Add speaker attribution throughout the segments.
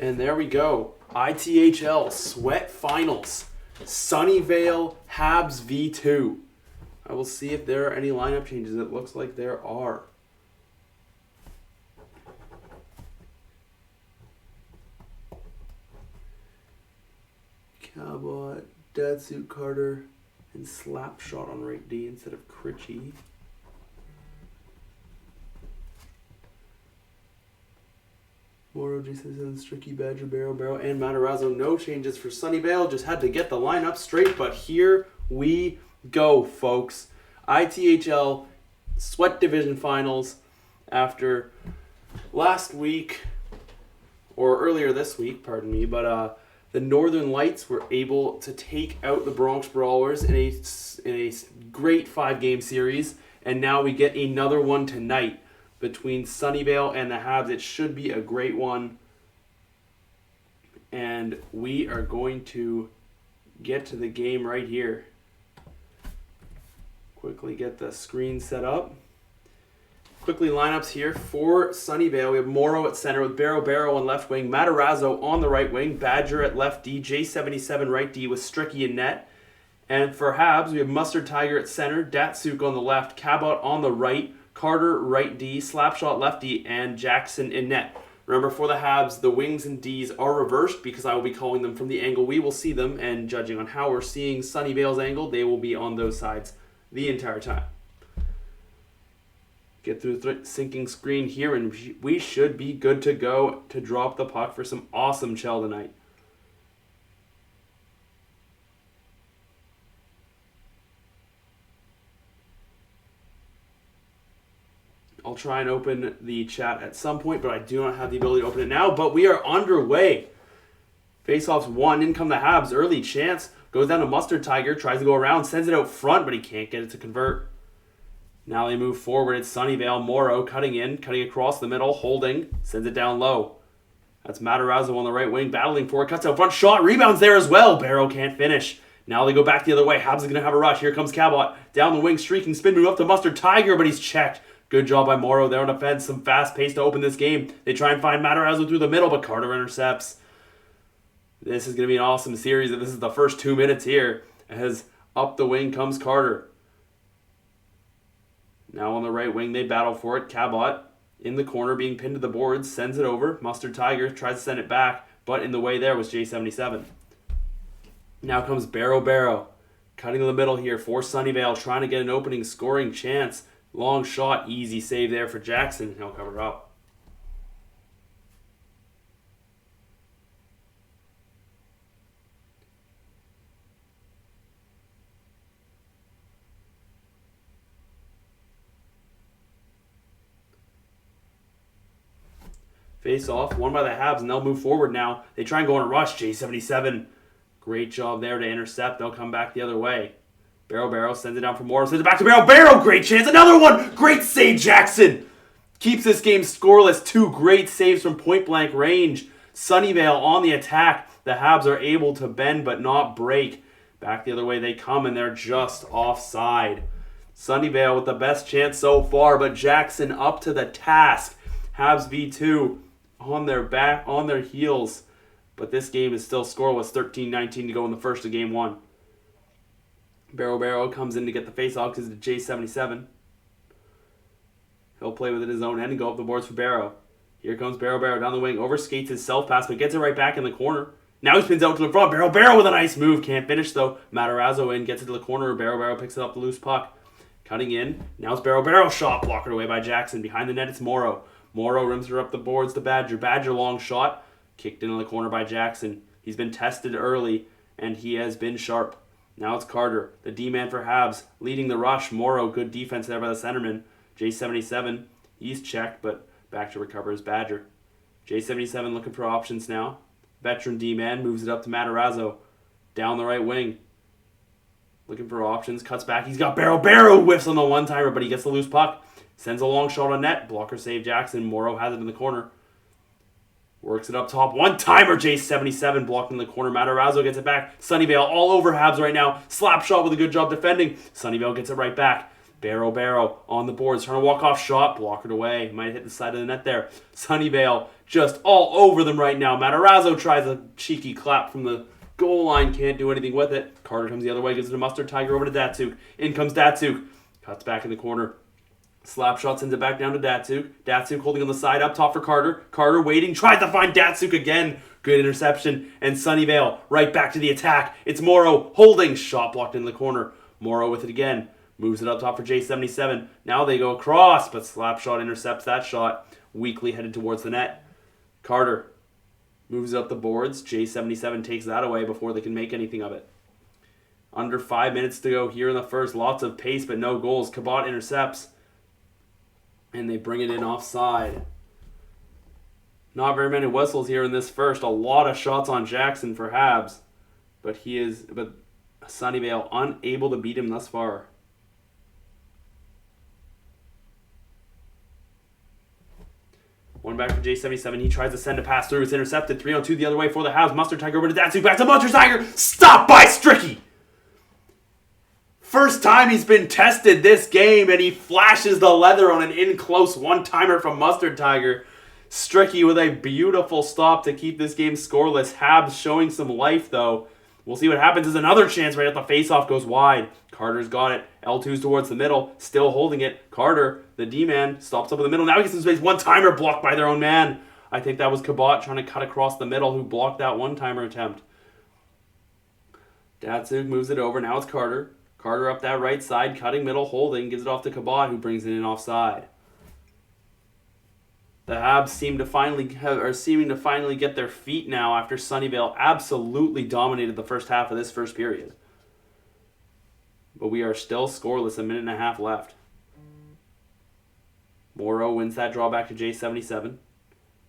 Speaker 1: And there we go. ITHL Sweat Finals. Sunnyvale Habs v2. I will see if there are any lineup changes. It looks like there are. Cabot, Datsyuk, Carter, and Slapshot on right D instead of Critchy. Moro, Jason, Stricky, Badger, Barrow, and Matarazzo. No changes for Sunnyvale. Just had to get the lineup straight, but here we go, folks. ITHL Sweat Division Finals after last week, or earlier this week, pardon me, but the Northern Lights were able to take out the Bronx Brawlers in a great 5-game series, and now we get another one tonight between Sunnyvale and the Habs. It should be a great one. And we are going to get to the game right here. Quickly get the screen set up. Quickly lineups here for Sunnyvale. We have Moro at center with Barrow on left wing, Matarazzo on the right wing, Badger at left D, J77 right D with Stricky in net. And for Habs, we have Mustard Tiger at center, Datsyuk on the left, Cabot on the right, Carter right D, Slapshot left D, and Jackson in net. Remember, for the Habs, the wings and Ds are reversed because I will be calling them from the angle we will see them, and judging on how we're seeing Sunnyvale's angle, they will be on those sides the entire time. Get through the sinking screen here, and we should be good to go to drop the puck for some awesome chell tonight. I'll try and open the chat at some point, but I do not have the ability to open it now. But we are underway. Faceoffs won. In come the Habs. Early chance. Goes down to Mustard Tiger. Tries to go around. Sends it out front, but he can't get it to convert. Now they move forward. It's Sunnyvale. Moro cutting in. Cutting across the middle. Holding. Sends it down low. That's Matarazzo on the right wing. Battling for it. Cuts out front. Shot. Rebounds there as well. Barrow can't finish. Now they go back the other way. Habs is going to have a rush. Here comes Cabot. Down the wing. Streaking. Spin move up to Mustard Tiger, but he's checked. Good job by Moro there on defense. Some fast pace to open this game. They try and find Matarazzo through the middle, but Carter intercepts. This is going to be an awesome series. This is the first 2 minutes here. As up the wing comes Carter. Now on the right wing, they battle for it. Cabot in the corner, being pinned to the boards, sends it over. Mustard Tiger tries to send it back, but in the way there was J77. Now comes Barrow. Cutting in the middle here for Sunnyvale, trying to get an opening scoring chance. Long shot, easy save there for Jackson. He'll cover up. Face off, won by the Habs, and they'll move forward now. They try and go on a rush. J77, great job there to intercept. They'll come back the other way. Barrow sends it down for Morris. Sends it back to Barrow. Great chance. Another one. Great save, Jackson. Keeps this game scoreless. 2 great saves from point-blank range. Sunnyvale on the attack. The Habs are able to bend but not break. Back the other way they come, and they're just offside. Sunnyvale with the best chance so far, but Jackson up to the task. Habs v2 on their back, on their heels. But this game is still scoreless. 13-19 to go in the first of game 1. Barrow comes in to get the face-off because it's J77. He'll play with it his own end and go up the boards for Barrow. Here comes Barrow down the wing. Overskates his self-pass, but gets it right back in the corner. Now he spins out to the front. Barrow with a nice move. Can't finish, though. Matarazzo in, gets it to the corner. Barrow picks it up the loose puck. Cutting in. Now it's Barrow shot. Blocked away by Jackson. Behind the net, it's Moro. Moro rims her up the boards to Badger. Badger long shot. Kicked into the corner by Jackson. He's been tested early, and he has been sharp. Now it's Carter, the D-man for Habs, leading the rush. Moro, good defense there by the centerman. J77, he's checked, but back to recover is Badger. J77 looking for options now. Veteran D-man moves it up to Matarazzo. Down the right wing. Looking for options, cuts back. He's got Barrow whiffs on the one-timer, but he gets the loose puck. Sends a long shot on net. Blocker save Jackson. Moro has it in the corner. Works it up top. One-timer, J77 blocked in the corner. Matarazzo gets it back. Sunnyvale all over Habs right now. Slap shot with a good job defending. Sunnyvale gets it right back. Barrow on the boards, trying to walk off shot, blockered away. Might hit the side of the net there. Sunnyvale just all over them right now. Matarazzo tries a cheeky clap from the goal line, can't do anything with it. Carter comes the other way, gives it to Mustard Tiger over to Datsuk. In comes Datsuk. Cuts back in the corner. Slap shot sends it back down to Datsuk. Datsuk holding on the side up top for Carter. Carter waiting, tries to find Datsuk again. Good interception. And Sunnyvale right back to the attack. It's Morrow holding. Shot blocked in the corner. Morrow with it again. Moves it up top for J77. Now they go across, but Slapshot intercepts that shot. Weakly headed towards the net. Carter moves it up the boards. J77 takes that away before they can make anything of it. Under 5 minutes to go here in the first. Lots of pace, but no goals. Cabot intercepts. And they bring it in offside. Not very many whistles here in this first. A lot of shots on Jackson for Habs. But Sunnyvale unable to beat him thus far. One back for J77. He tries to send a pass through. It's intercepted. 3-on-2 the other way for the Habs. Mustard Tiger over to Datsuk. Back to Mustard Tiger. Stopped by Stricky. First time he's been tested this game, and he flashes the leather on an in-close one-timer from Mustard Tiger. Stricky with a beautiful stop to keep this game scoreless. Habs showing some life, though. We'll see what happens as another chance right at the face-off goes wide. Carter's got it. L2's towards the middle. Still holding it. Carter, the D-man, stops up in the middle. Now he gets some space. One-timer blocked by their own man. I think that was Cabot trying to cut across the middle who blocked that one-timer attempt. Datsuk moves it over. Now it's Carter. Carter up that right side, cutting middle, holding. Gives it off to Cabot, who brings it in offside. The Habs seeming to finally get their feet now after Sunnyvale absolutely dominated the first half of this first period. But we are still scoreless, a minute and a half left. Morrow wins that draw back to J77.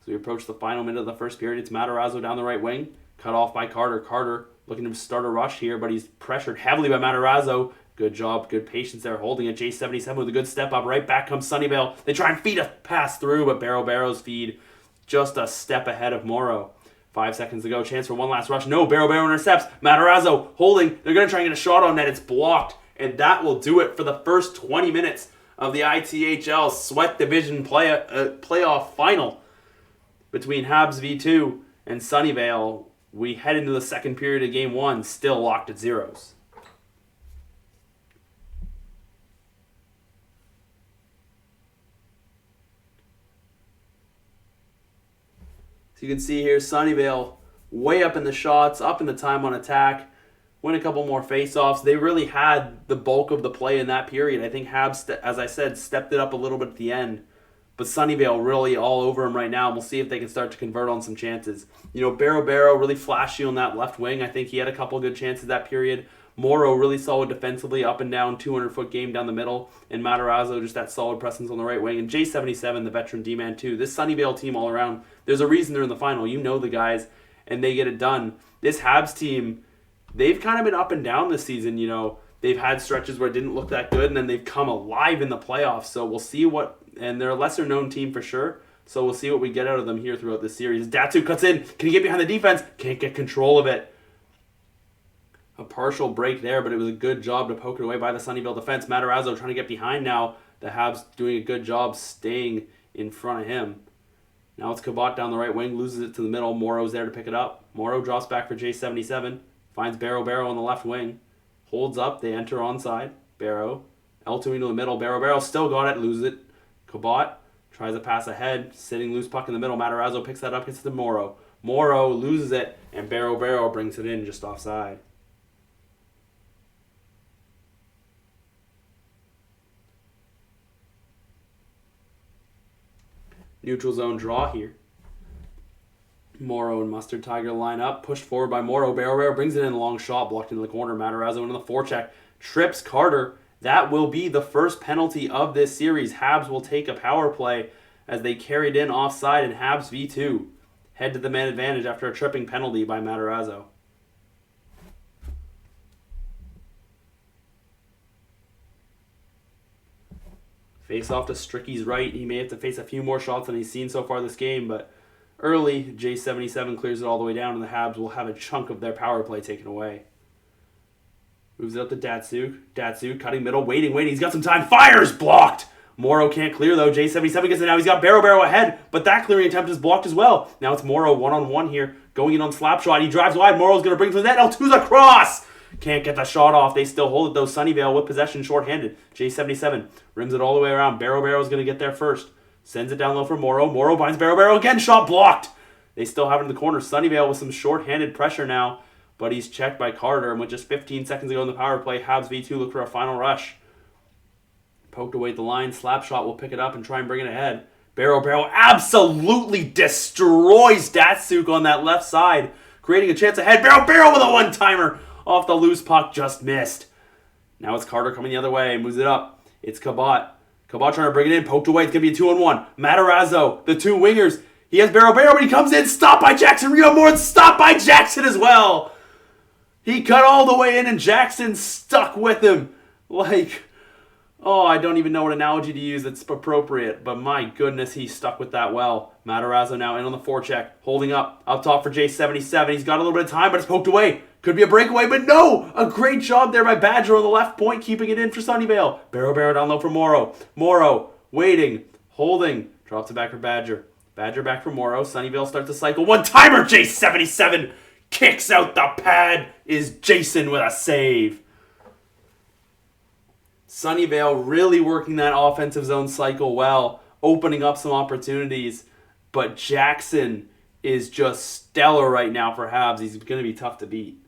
Speaker 1: So we approach the final minute of the first period. It's Matarazzo down the right wing, cut off by Carter. Carter looking to start a rush here, but he's pressured heavily by Matarazzo. Good job, good patience there, holding it. J77 with a good step up. Right back comes Sunnyvale. They try and feed a pass through, but Barrow's feed just a step ahead of Morrow. 5 seconds to go. Chance for one last rush. No, Barrow intercepts. Matarazzo holding. They're going to try and get a shot on net. It's blocked. And that will do it for the first 20 minutes of the ITHL Sweat Division playoff final between Habs V2 and Sunnyvale. We head into the second period of Game 1, still locked at zeros. So you can see here, Sunnyvale way up in the shots, up in the time on attack, win a couple more face-offs. They really had the bulk of the play in that period. I think Habs, as I said, stepped it up a little bit at the end. But Sunnyvale really all over him right now. And we'll see if they can start to convert on some chances. You know, Barrow really flashy on that left wing. I think he had a couple good chances that period. Morrow really solid defensively, up and down, 200-foot game down the middle. And Matarazzo just that solid presence on the right wing. And J77, the veteran D-man too. This Sunnyvale team all around, there's a reason they're in the final. You know the guys, and they get it done. This Habs team, they've kind of been up and down this season, you know. They've had stretches where it didn't look that good, and then they've come alive in the playoffs. So we'll see what... And they're a lesser-known team for sure, so we'll see what we get out of them here throughout this series. Datsu cuts in. Can he get behind the defense? Can't get control of it. A partial break there, but it was a good job to poke it away by the Sunnyvale defense. Matarazzo trying to get behind now. The Habs doing a good job staying in front of him. Now it's Cabot down the right wing, loses it to the middle. Morrow's there to pick it up. Morrow drops back for J77. Finds Barrow on the left wing. Holds up. They enter onside. Barrow. L2 into the middle. Barrow still got it. Loses it. Cabot tries to pass ahead, sitting loose puck in the middle. Matarazzo picks that up, gets it to Morrow. Morrow loses it, and Barrow brings it in just offside. Neutral zone draw here. Morrow and Mustard Tiger line up, pushed forward by Morrow. Barrow brings it in, long shot, blocked into the corner. Matarazzo into the forecheck, trips Carter. That will be the first penalty of this series. Habs will take a power play as they carried in offside, and Habs V2 head to the man advantage after a tripping penalty by Matarazzo. Face off to Stricky's right. He may have to face a few more shots than he's seen so far this game, but early, J77 clears it all the way down, and the Habs will have a chunk of their power play taken away. Moves it up to Datsuk. Datsuk cutting middle, waiting. He's got some time. Fires! Blocked! Morrow can't clear though. J77 gets it now. He's got Barrow ahead, but that clearing attempt is blocked as well. Now it's Morrow one-on-one here, going in on slap shot. He drives wide. Morrow's going to bring it to the net. Altuve's across! Can't get the shot off. They still hold it though. Sunnyvale with possession, short-handed. J77 rims it all the way around. Barrow's going to get there first. Sends it down low for Morrow. Morrow binds Barrow again. Shot blocked! They still have it in the corner. Sunnyvale with some short-handed pressure now, but he's checked by Carter. And with just 15 seconds to go in the power play, Habs V2 look for a final rush. Poked away at the line. Slap shot will pick it up and try and bring it ahead. Barrow absolutely destroys Datsuk on that left side, creating a chance ahead. Barrow with a one-timer off the loose puck, just missed. Now it's Carter coming the other way, moves it up. It's Cabot. Cabot trying to bring it in, poked away. It's going to be a 2-on-1. Matarazzo, the two wingers. He has Barrow, but he comes in, stopped by Jackson. Rio Moore stopped by Jackson as well. He cut all the way in, and Jackson stuck with him. I don't even know what analogy to use that's appropriate, but my goodness, he stuck with that well. Matarazzo now in on the forecheck, holding up top for J77. He's got a little bit of time, but it's poked away. Could be a breakaway, but no! A great job there by Badger on the left point, keeping it in for Sunnyvale. Barrow down low for Morrow. Morrow, waiting, holding, drops it back for Badger. Badger back for Morrow. Sunnyvale starts the cycle. One-timer, J77 kicks out the pad. Is Jason with a save. Sunnyvale really working that offensive zone cycle well, opening up some opportunities. But Jackson is just stellar right now for Habs. He's going to be tough to beat.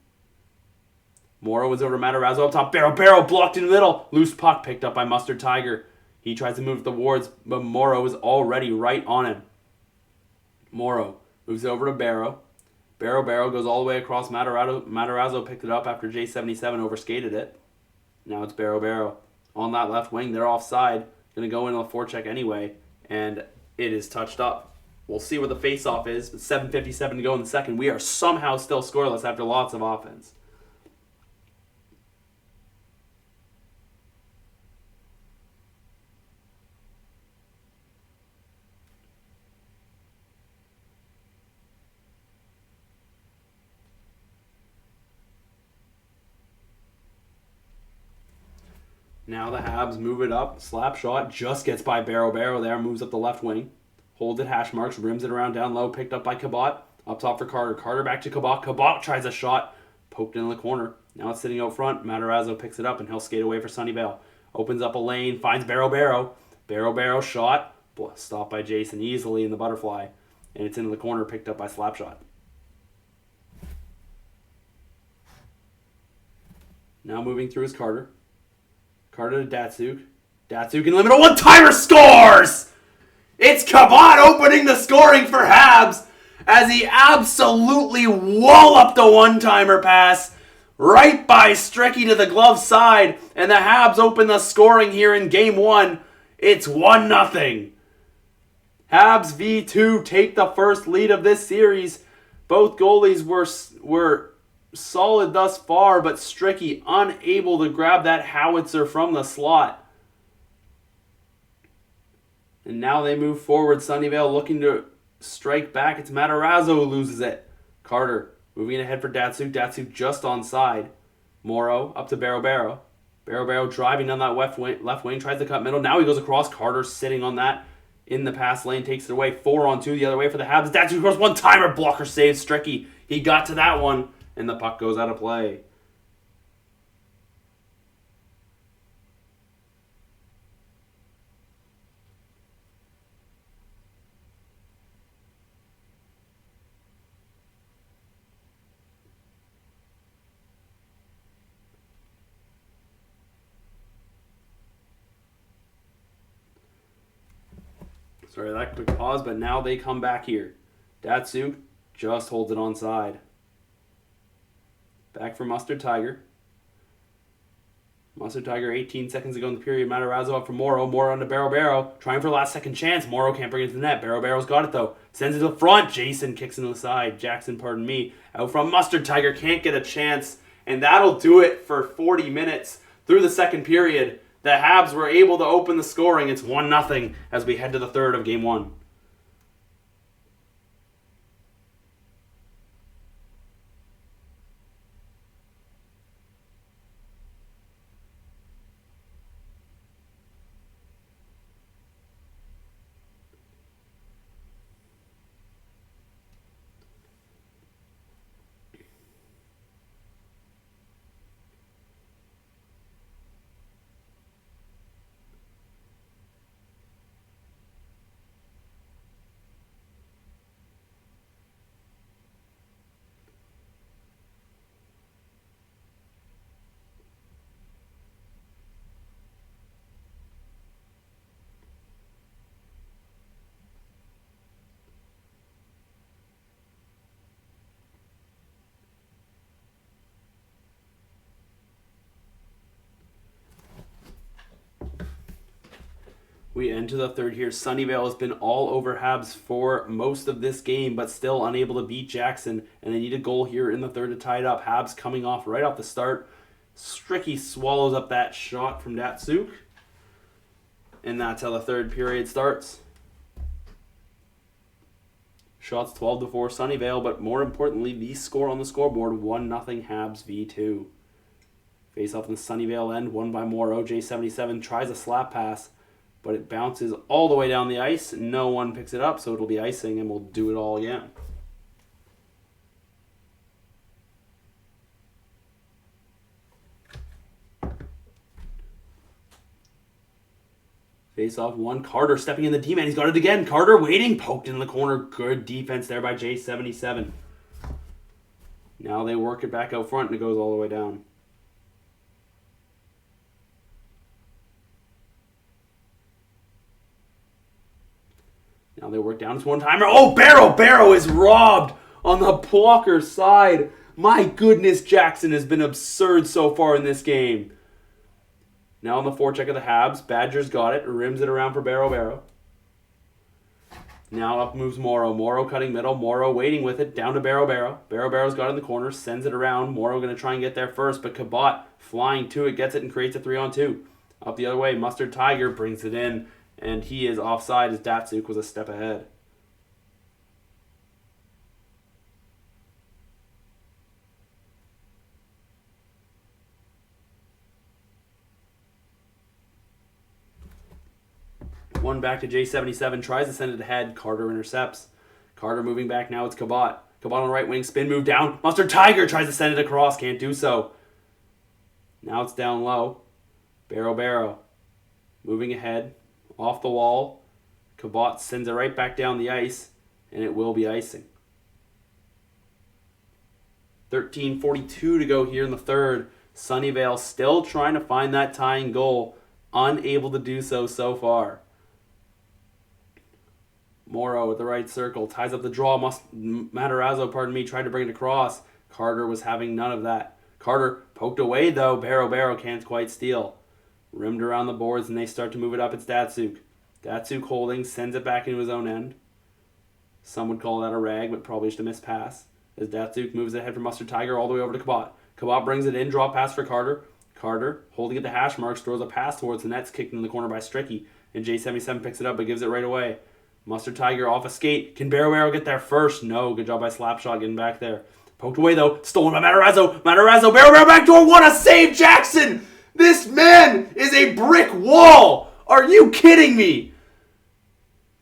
Speaker 1: Morrow was over to Matarazzo up top. Barrow blocked in the middle. Loose puck picked up by Mustard Tiger. He tries to move the wards, but Morrow is already right on him. Morrow moves it over to Barrow. Barrow goes all the way across. Matarazzo picked it up after J77 overskated it. Now it's Barrow. On that left wing, they're offside. Going to go in on the forecheck anyway, and it is touched up. We'll see what the face-off is. With 7:57 to go in the second, we are somehow still scoreless after lots of offense. Now the Habs move it up. Slap shot just gets by Barrow there. Moves up the left wing. Holds it, hash marks, rims it around down low. Picked up by Cabot. Up top for Carter. Carter back to Cabot. Cabot tries a shot. Poked in the corner. Now it's sitting out front. Matarazzo picks it up and he'll skate away for Sunnyvale. Opens up a lane. Finds Barrow. Barrow shot. Stopped by Jason easily in the butterfly. And it's into the corner. Picked up by Slapshot. Now moving through is Carter. Carter to Datsuk. Datsuk in the middle. One-timer scores! It's Cabot opening the scoring for Habs as he absolutely walloped a one-timer pass right by Stricky to the glove side. And the Habs open the scoring here in Game 1. It's 1-0. Habs V2 take the first lead of this series. Both goalies were solid thus far, but Stricky unable to grab that howitzer from the slot. And now they move forward. Sunnyvale looking to strike back. It's Matarazzo who loses it. Carter moving ahead for Datsuk. Datsuk just onside. Morrow up to Barrow. Barrow driving down that left wing. Tries to cut middle. Now he goes across. Carter sitting on that in the pass lane. Takes it away. 4-on-2 the other way for the Habs. Datsuk goes one-timer. Blocker saves Stricky. He got to that one. And the puck goes out of play. Sorry, that quick pause, but now they come back here. Datsuk just holds it onside. Back for Mustard Tiger. Mustard Tiger 18 seconds ago in the period. Matarazzo up for Morrow. Morrow onto Barrow. Trying for a last second chance. Morrow can't bring it to the net. Barrow's got it though. Sends it to the front. Jason kicks into the side. Jackson, pardon me. Out from Mustard Tiger. Can't get a chance. And that'll do it for 40 minutes through the second period. The Habs were able to open the scoring. It's 1-0 as we head to the third of Game 1. We enter the third here. Sunnyvale has been all over Habs for most of this game, but still unable to beat Jackson. And they need a goal here in the third to tie it up. Habs coming off right off the start. Stricky swallows up that shot from Datsuk. And that's how the third period starts. Shots 12-4 Sunnyvale, but more importantly, the score on the scoreboard, 1-0 Habs v2. Face off in the Sunnyvale end, won by Morrow. J77 tries a slap pass, but it bounces all the way down the ice. No one picks it up, so it'll be icing, and we'll do it all again. Face off one. Carter stepping in the D-man. He's got it again. Carter waiting. Poked in the corner. Good defense there by J77. Now they work it back out front, and it goes all the way down. Now they work down. It's one-timer. Oh, Barrow is robbed on the blocker side. My goodness, Jackson has been absurd so far in this game. Now on the forecheck of the Habs, Badger's got it, rims it around for Barrow. Now up moves Morrow. Morrow cutting middle. Morrow waiting with it, down to Barrow. Barrow's got it in the corner, sends it around. Morrow going to try and get there first, but Cabot flying to it, gets it and creates a 3-on-2. Up the other way, Mustard Tiger brings it in, and he is offside as Datsuk was a step ahead. One back to J77, tries to send it ahead. Carter intercepts. Carter moving back now, it's Cabot. Cabot on the right wing, spin move down. Mustard Tiger tries to send it across, can't do so. Now it's down low. Barrow. Moving ahead, off the wall. Cabot sends it right back down the ice, and it will be icing. 13:42 to go here in the third. Sunnyvale still trying to find that tying goal. Unable to do so far. Morrow at the right circle, ties up the draw. Matarazzo, tried to bring it across. Carter was having none of that. Carter poked away though. Barrow can't quite steal. Rimmed around the boards and they start to move it up. It's Datsuk. Datsuk holding, sends it back into his own end. Some would call that a rag, but probably just a missed pass. As Datsuk moves ahead for Mustard Tiger all the way over to Cabot. Cabot brings it in, draw pass for Carter. Carter, holding at the hash marks, throws a pass towards the nets, kicked in the corner by Stricky. And J77 picks it up but gives it right away. Mustard Tiger off a skate. Can Barrow get there first? No. Good job by Slapshot getting back there. Poked away though. Stolen by Matarazzo. Barrow backdoor. What a save, Jackson! This man is a brick wall! Are you kidding me?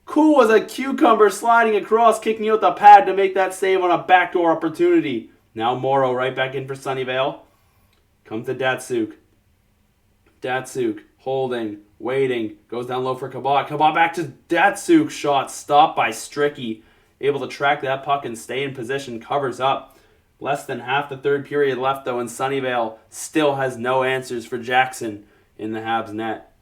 Speaker 1: Cool as a cucumber sliding across, kicking out the pad to make that save on a backdoor opportunity. Now Morrow right back in for Sunnyvale. Comes to Datsuk. Datsuk holding, waiting, goes down low for Cabot. Cabot back to Datsuk. Shot stopped by Stricky. Able to track that puck and stay in position. Covers up. Less than half the third period left though, and Sunnyvale still has no answers for Jackson in the Habs net.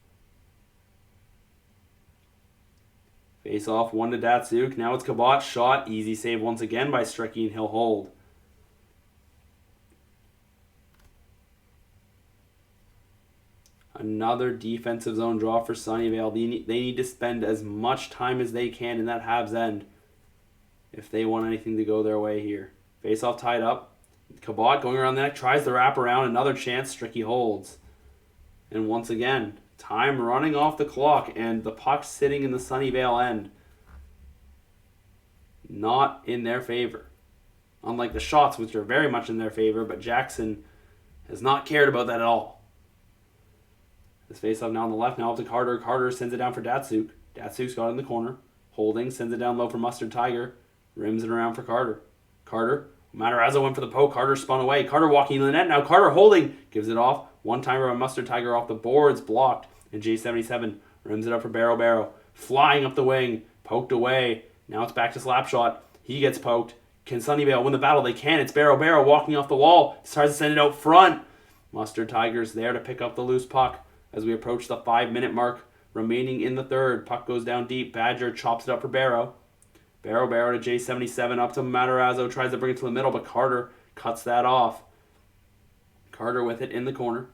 Speaker 1: Face off one to Datsuk. Now it's Cabot. Shot. Easy save once again by Stricky, and he'll hold. Another defensive zone draw for Sunnyvale. They need to spend as much time as they can in that Habs end if they want anything to go their way here. Face off tied up. Cabot going around the neck, tries to wrap around. Another chance. Stricky holds. And once again, time running off the clock and the puck sitting in the Sunnyvale end. Not in their favor. Unlike the shots, which are very much in their favor, but Jackson has not cared about that at all. This face-off now on the left, now up to Carter. Carter sends it down for Datsuk. Datsuk's got it in the corner. Holding, sends it down low for Mustard Tiger. Rims it around for Carter. Matarazzo went for the poke. Carter spun away. Carter walking in the net. Now Carter holding. Gives it off. One-timer by Mustard Tiger off the boards. Blocked. And J77 rims it up for Barrow. Flying up the wing. Poked away. Now it's back to Slapshot. He gets poked. Can Sunnyvale win the battle? They can. It's Barrow walking off the wall. Tries to send it out front. Mustard Tiger's there to pick up the loose puck. As we approach the 5-minute mark remaining in the third, puck goes down deep. Badger chops it up for Barrow. Barrow to J77, up to Matarazzo, tries to bring it to the middle, but Carter cuts that off. Carter with it in the corner.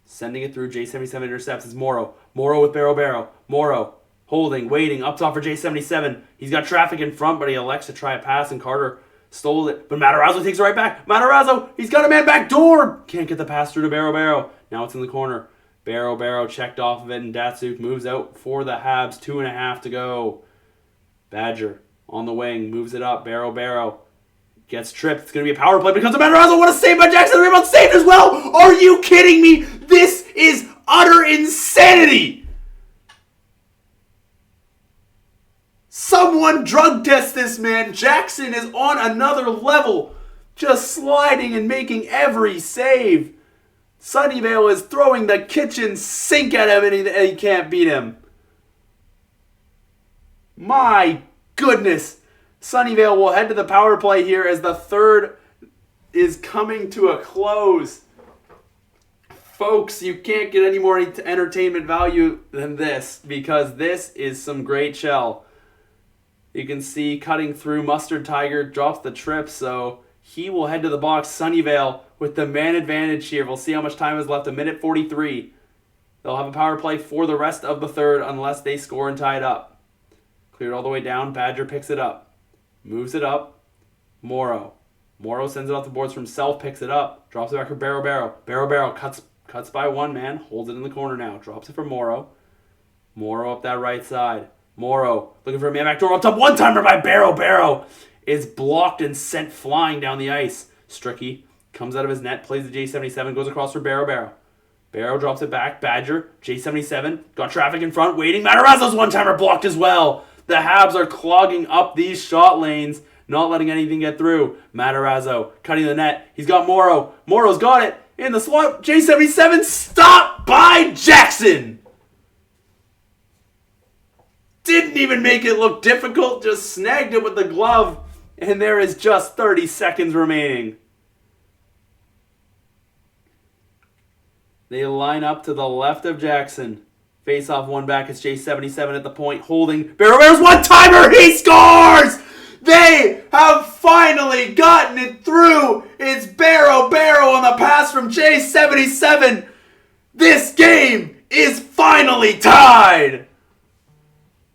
Speaker 1: Sending it through. J77 intercepts. It's Morrow. Morrow with Barrow. Morrow holding, waiting, up top for J77. He's got traffic in front, but he elects to try a pass, and Carter stole it. But Matarazzo takes it right back. Matarazzo, he's got a man back door. Can't get the pass through to Barrow. Now it's in the corner. Barrow checked off of it, and Datsuk moves out for the Habs. 2.5 to go. Badger on the wing, moves it up. Barrow gets tripped. It's going to be a power play because of Matarazzo. What a save by Jackson. The rebound saved as well. Are you kidding me? This is utter insanity. Someone drug test this man. Jackson is on another level. Just sliding and making every save. Sunnyvale is throwing the kitchen sink at him, and he can't beat him. My goodness. Sunnyvale will head to the power play here as the third is coming to a close. Folks, you can't get any more entertainment value than this, because this is some great shell. You can see cutting through, Mustard Tiger drops the trip, so he will head to the box. Sunnyvale with the man advantage here. We'll see how much time is left. 1:43. They'll have a power play for the rest of the third unless they score and tie it up. Cleared all the way down. Badger picks it up. Moves it up. Morrow sends it off the boards for himself. Picks it up. Drops it back for Barrow. Barrow cuts by one man. Holds it in the corner now. Drops it for Morrow. Morrow up that right side. Morrow looking for a man back door. Up top. One-timer by Barrow. Is blocked and sent flying down the ice. Stricky comes out of his net. Plays the J77. Goes across for Barrow. Barrow drops it back. Badger. J77. Got traffic in front. Waiting. Matarazzo's one-timer blocked as well. The Habs are clogging up these shot lanes. Not letting anything get through. Matarazzo cutting the net. He's got Morrow. Morrow's got it. In the slot. J77 stopped by Jackson. Didn't even make it look difficult. Just snagged it with the glove. And there is just 30 seconds remaining. They line up to the left of Jackson. Face off one back. It's J77 at the point. Holding. Barrow's one-timer. He scores! They have finally gotten it through. It's Barrow on the pass from J77. This game is finally tied.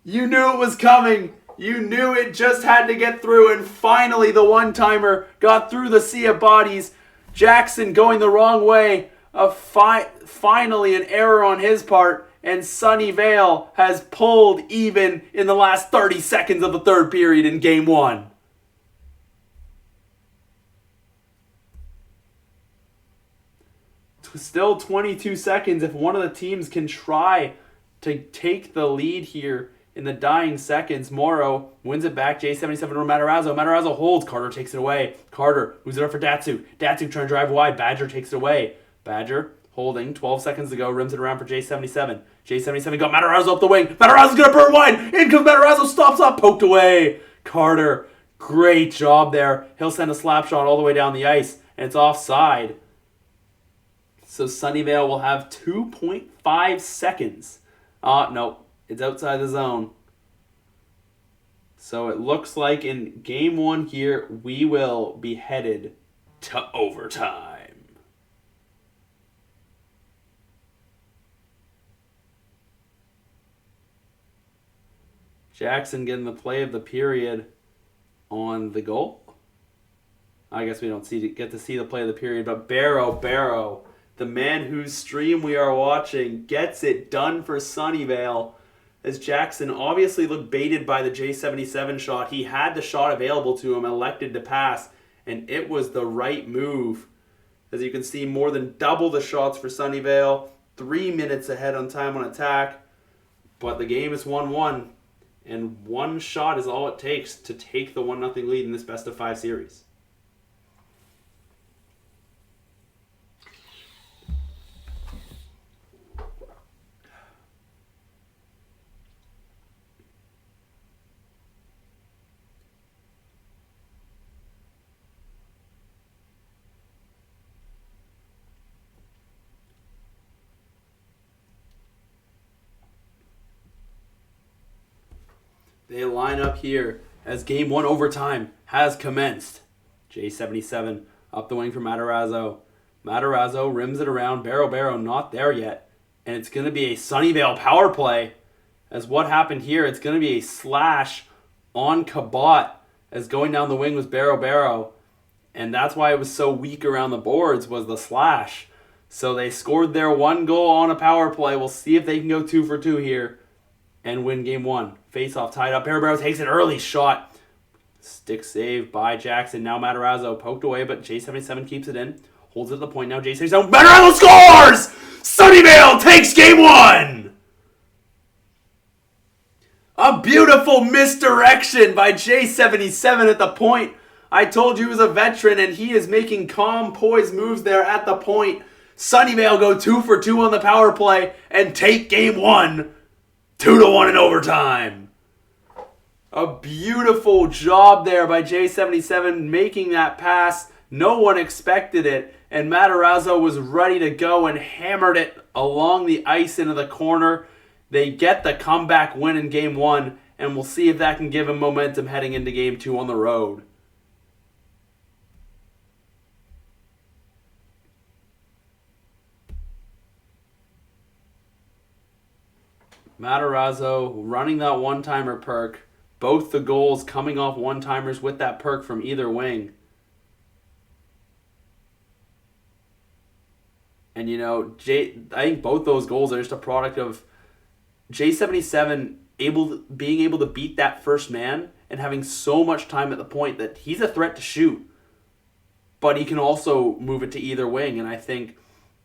Speaker 1: You knew it was coming. You knew it just had to get through, and finally the one-timer got through the sea of bodies. Jackson going the wrong way. Finally an error on his part, and Sunnyvale has pulled even in the last 30 seconds of the third period in Game 1. Still 22 seconds. If one of the teams can try to take the lead here in the dying seconds. Morrow wins it back. J77 to Matarazzo. Matarazzo holds. Carter takes it away. Carter moves it up for Datsuk. Datsuk trying to drive wide. Badger takes it away. Badger holding. 12 seconds to go. Rims it around for J77. J77 got Matarazzo up the wing. Matarazzo's going to burn wide. In comes Matarazzo. Stops up. Poked away. Carter. Great job there. He'll send a slap shot all the way down the ice. And it's offside. So Sunnyvale will have 2.5 seconds. No. It's outside the zone. So it looks like in Game 1 here, we will be headed to overtime. Jackson getting the play of the period on the goal. I guess we don't get to see the play of the period, but Barrow, the man whose stream we are watching, gets it done for Sunnyvale. As Jackson obviously looked baited by the J77 shot. He had the shot available to him, elected to pass, and it was the right move. As you can see, more than double the shots for Sunnyvale. 3 minutes ahead on time on attack. But the game is 1-1, and one shot is all it takes to take the 1-0 lead in this best-of-5 series. They line up here as Game 1 overtime has commenced. J77 up the wing for Matarazzo. Matarazzo rims it around. Barrow not there yet. And it's going to be a Sunnyvale power play. As what happened here, it's going to be a slash on Cabot as going down the wing was Barrow. And that's why it was so weak around the boards was the slash. So they scored their one goal on a power play. We'll see if they can go 2 for 2 here and win game 1. Face off tied up. Barrow takes an early shot. Stick save by Jackson. Now Matarazzo poked away, but J77 keeps it in. Holds it at the point now. J77. Matarazzo scores! Sunnyvale takes game 1! A beautiful misdirection by J77 at the point. I told you he was a veteran, and he is making calm, poised moves there at the point. Sunnyvale go 2 for 2 on the power play and take game 1. 2-1 in overtime. A beautiful job there by J77 making that pass. No one expected it, and Matarazzo was ready to go and hammered it along the ice into the corner. They get the comeback win in game 1, and we'll see if that can give him momentum heading into game 2 on the road. Matarazzo running that one-timer perk. Both the goals coming off one-timers with that perk from either wing. And, I think both those goals are just a product of J77 being able to beat that first man and having so much time at the point that he's a threat to shoot. But he can also move it to either wing. And I think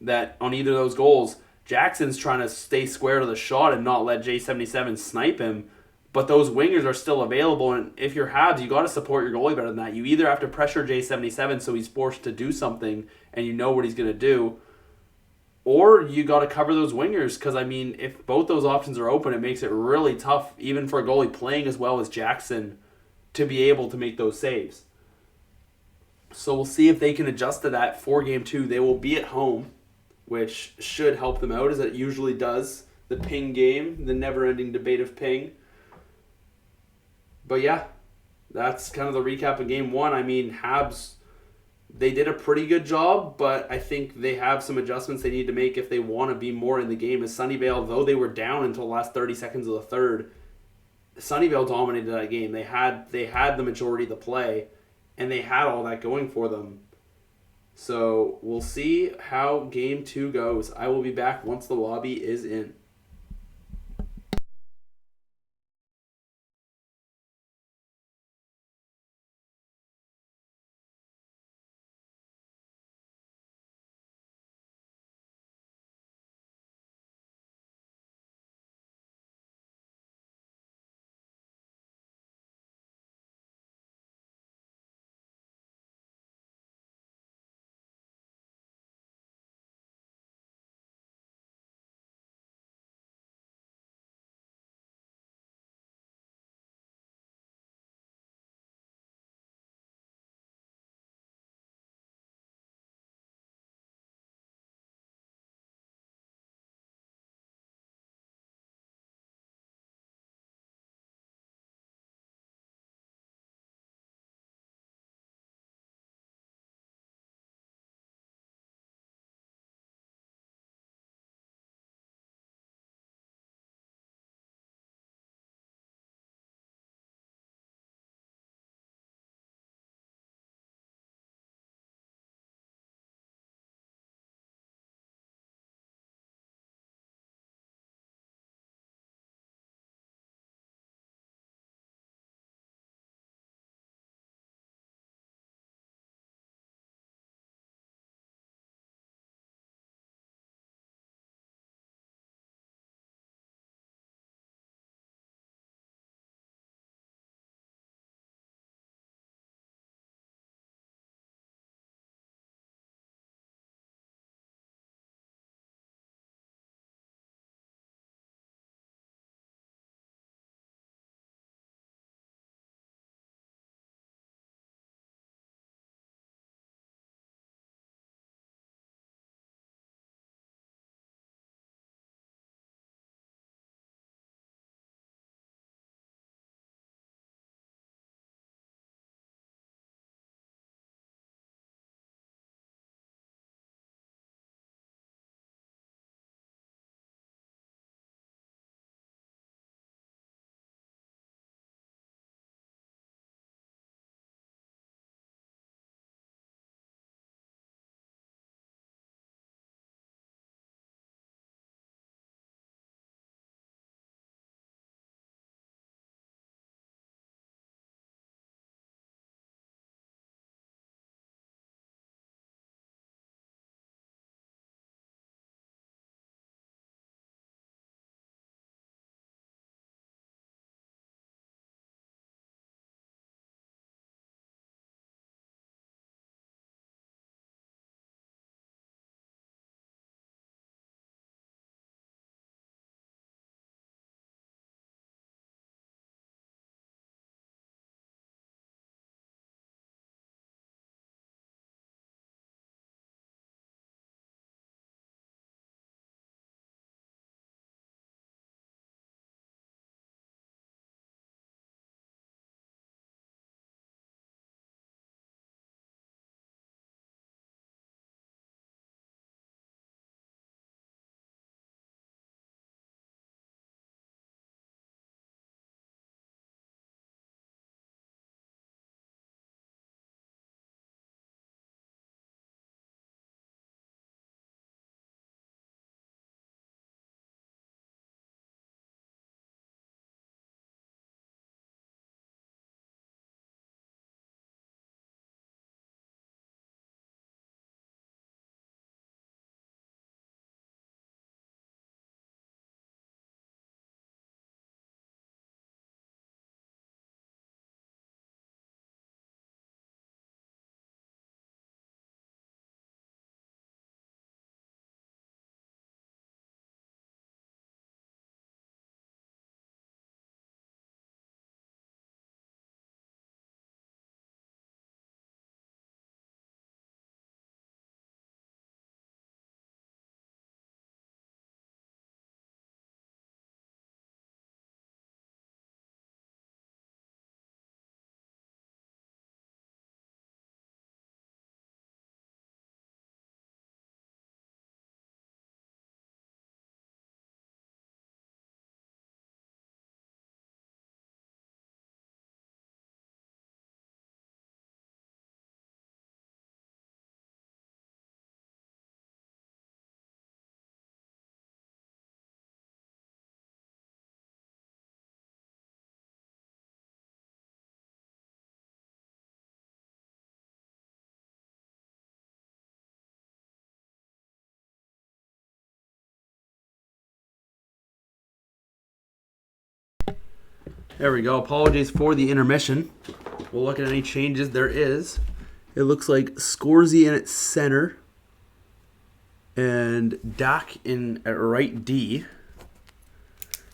Speaker 1: that on either of those goals, Jackson's trying to stay square to the shot and not let J77 snipe him. But those wingers are still available, and if you're Habs, you got to support your goalie better than that. You either have to pressure J77 so he's forced to do something and you know what he's going to do, or you got to cover those wingers because, if both those options are open, it makes it really tough, even for a goalie playing as well as Jackson, to be able to make those saves. So we'll see if they can adjust to that for Game 2. They will be at home, which should help them out, as it usually does. The ping game, the never-ending debate of ping. But yeah, that's kind of the recap of Game 1. Habs, they did a pretty good job, but I think they have some adjustments they need to make if they want to be more in the game. As Sunnyvale, though they were down until the last 30 seconds of the third, Sunnyvale dominated that game. They had the majority of the play, and they had all that going for them. So we'll see how Game 2 goes. I will be back once the lobby is in. There we go. Apologies for the intermission. We'll look at any changes there is. It looks like Scorsy in at center and Dak in at right D.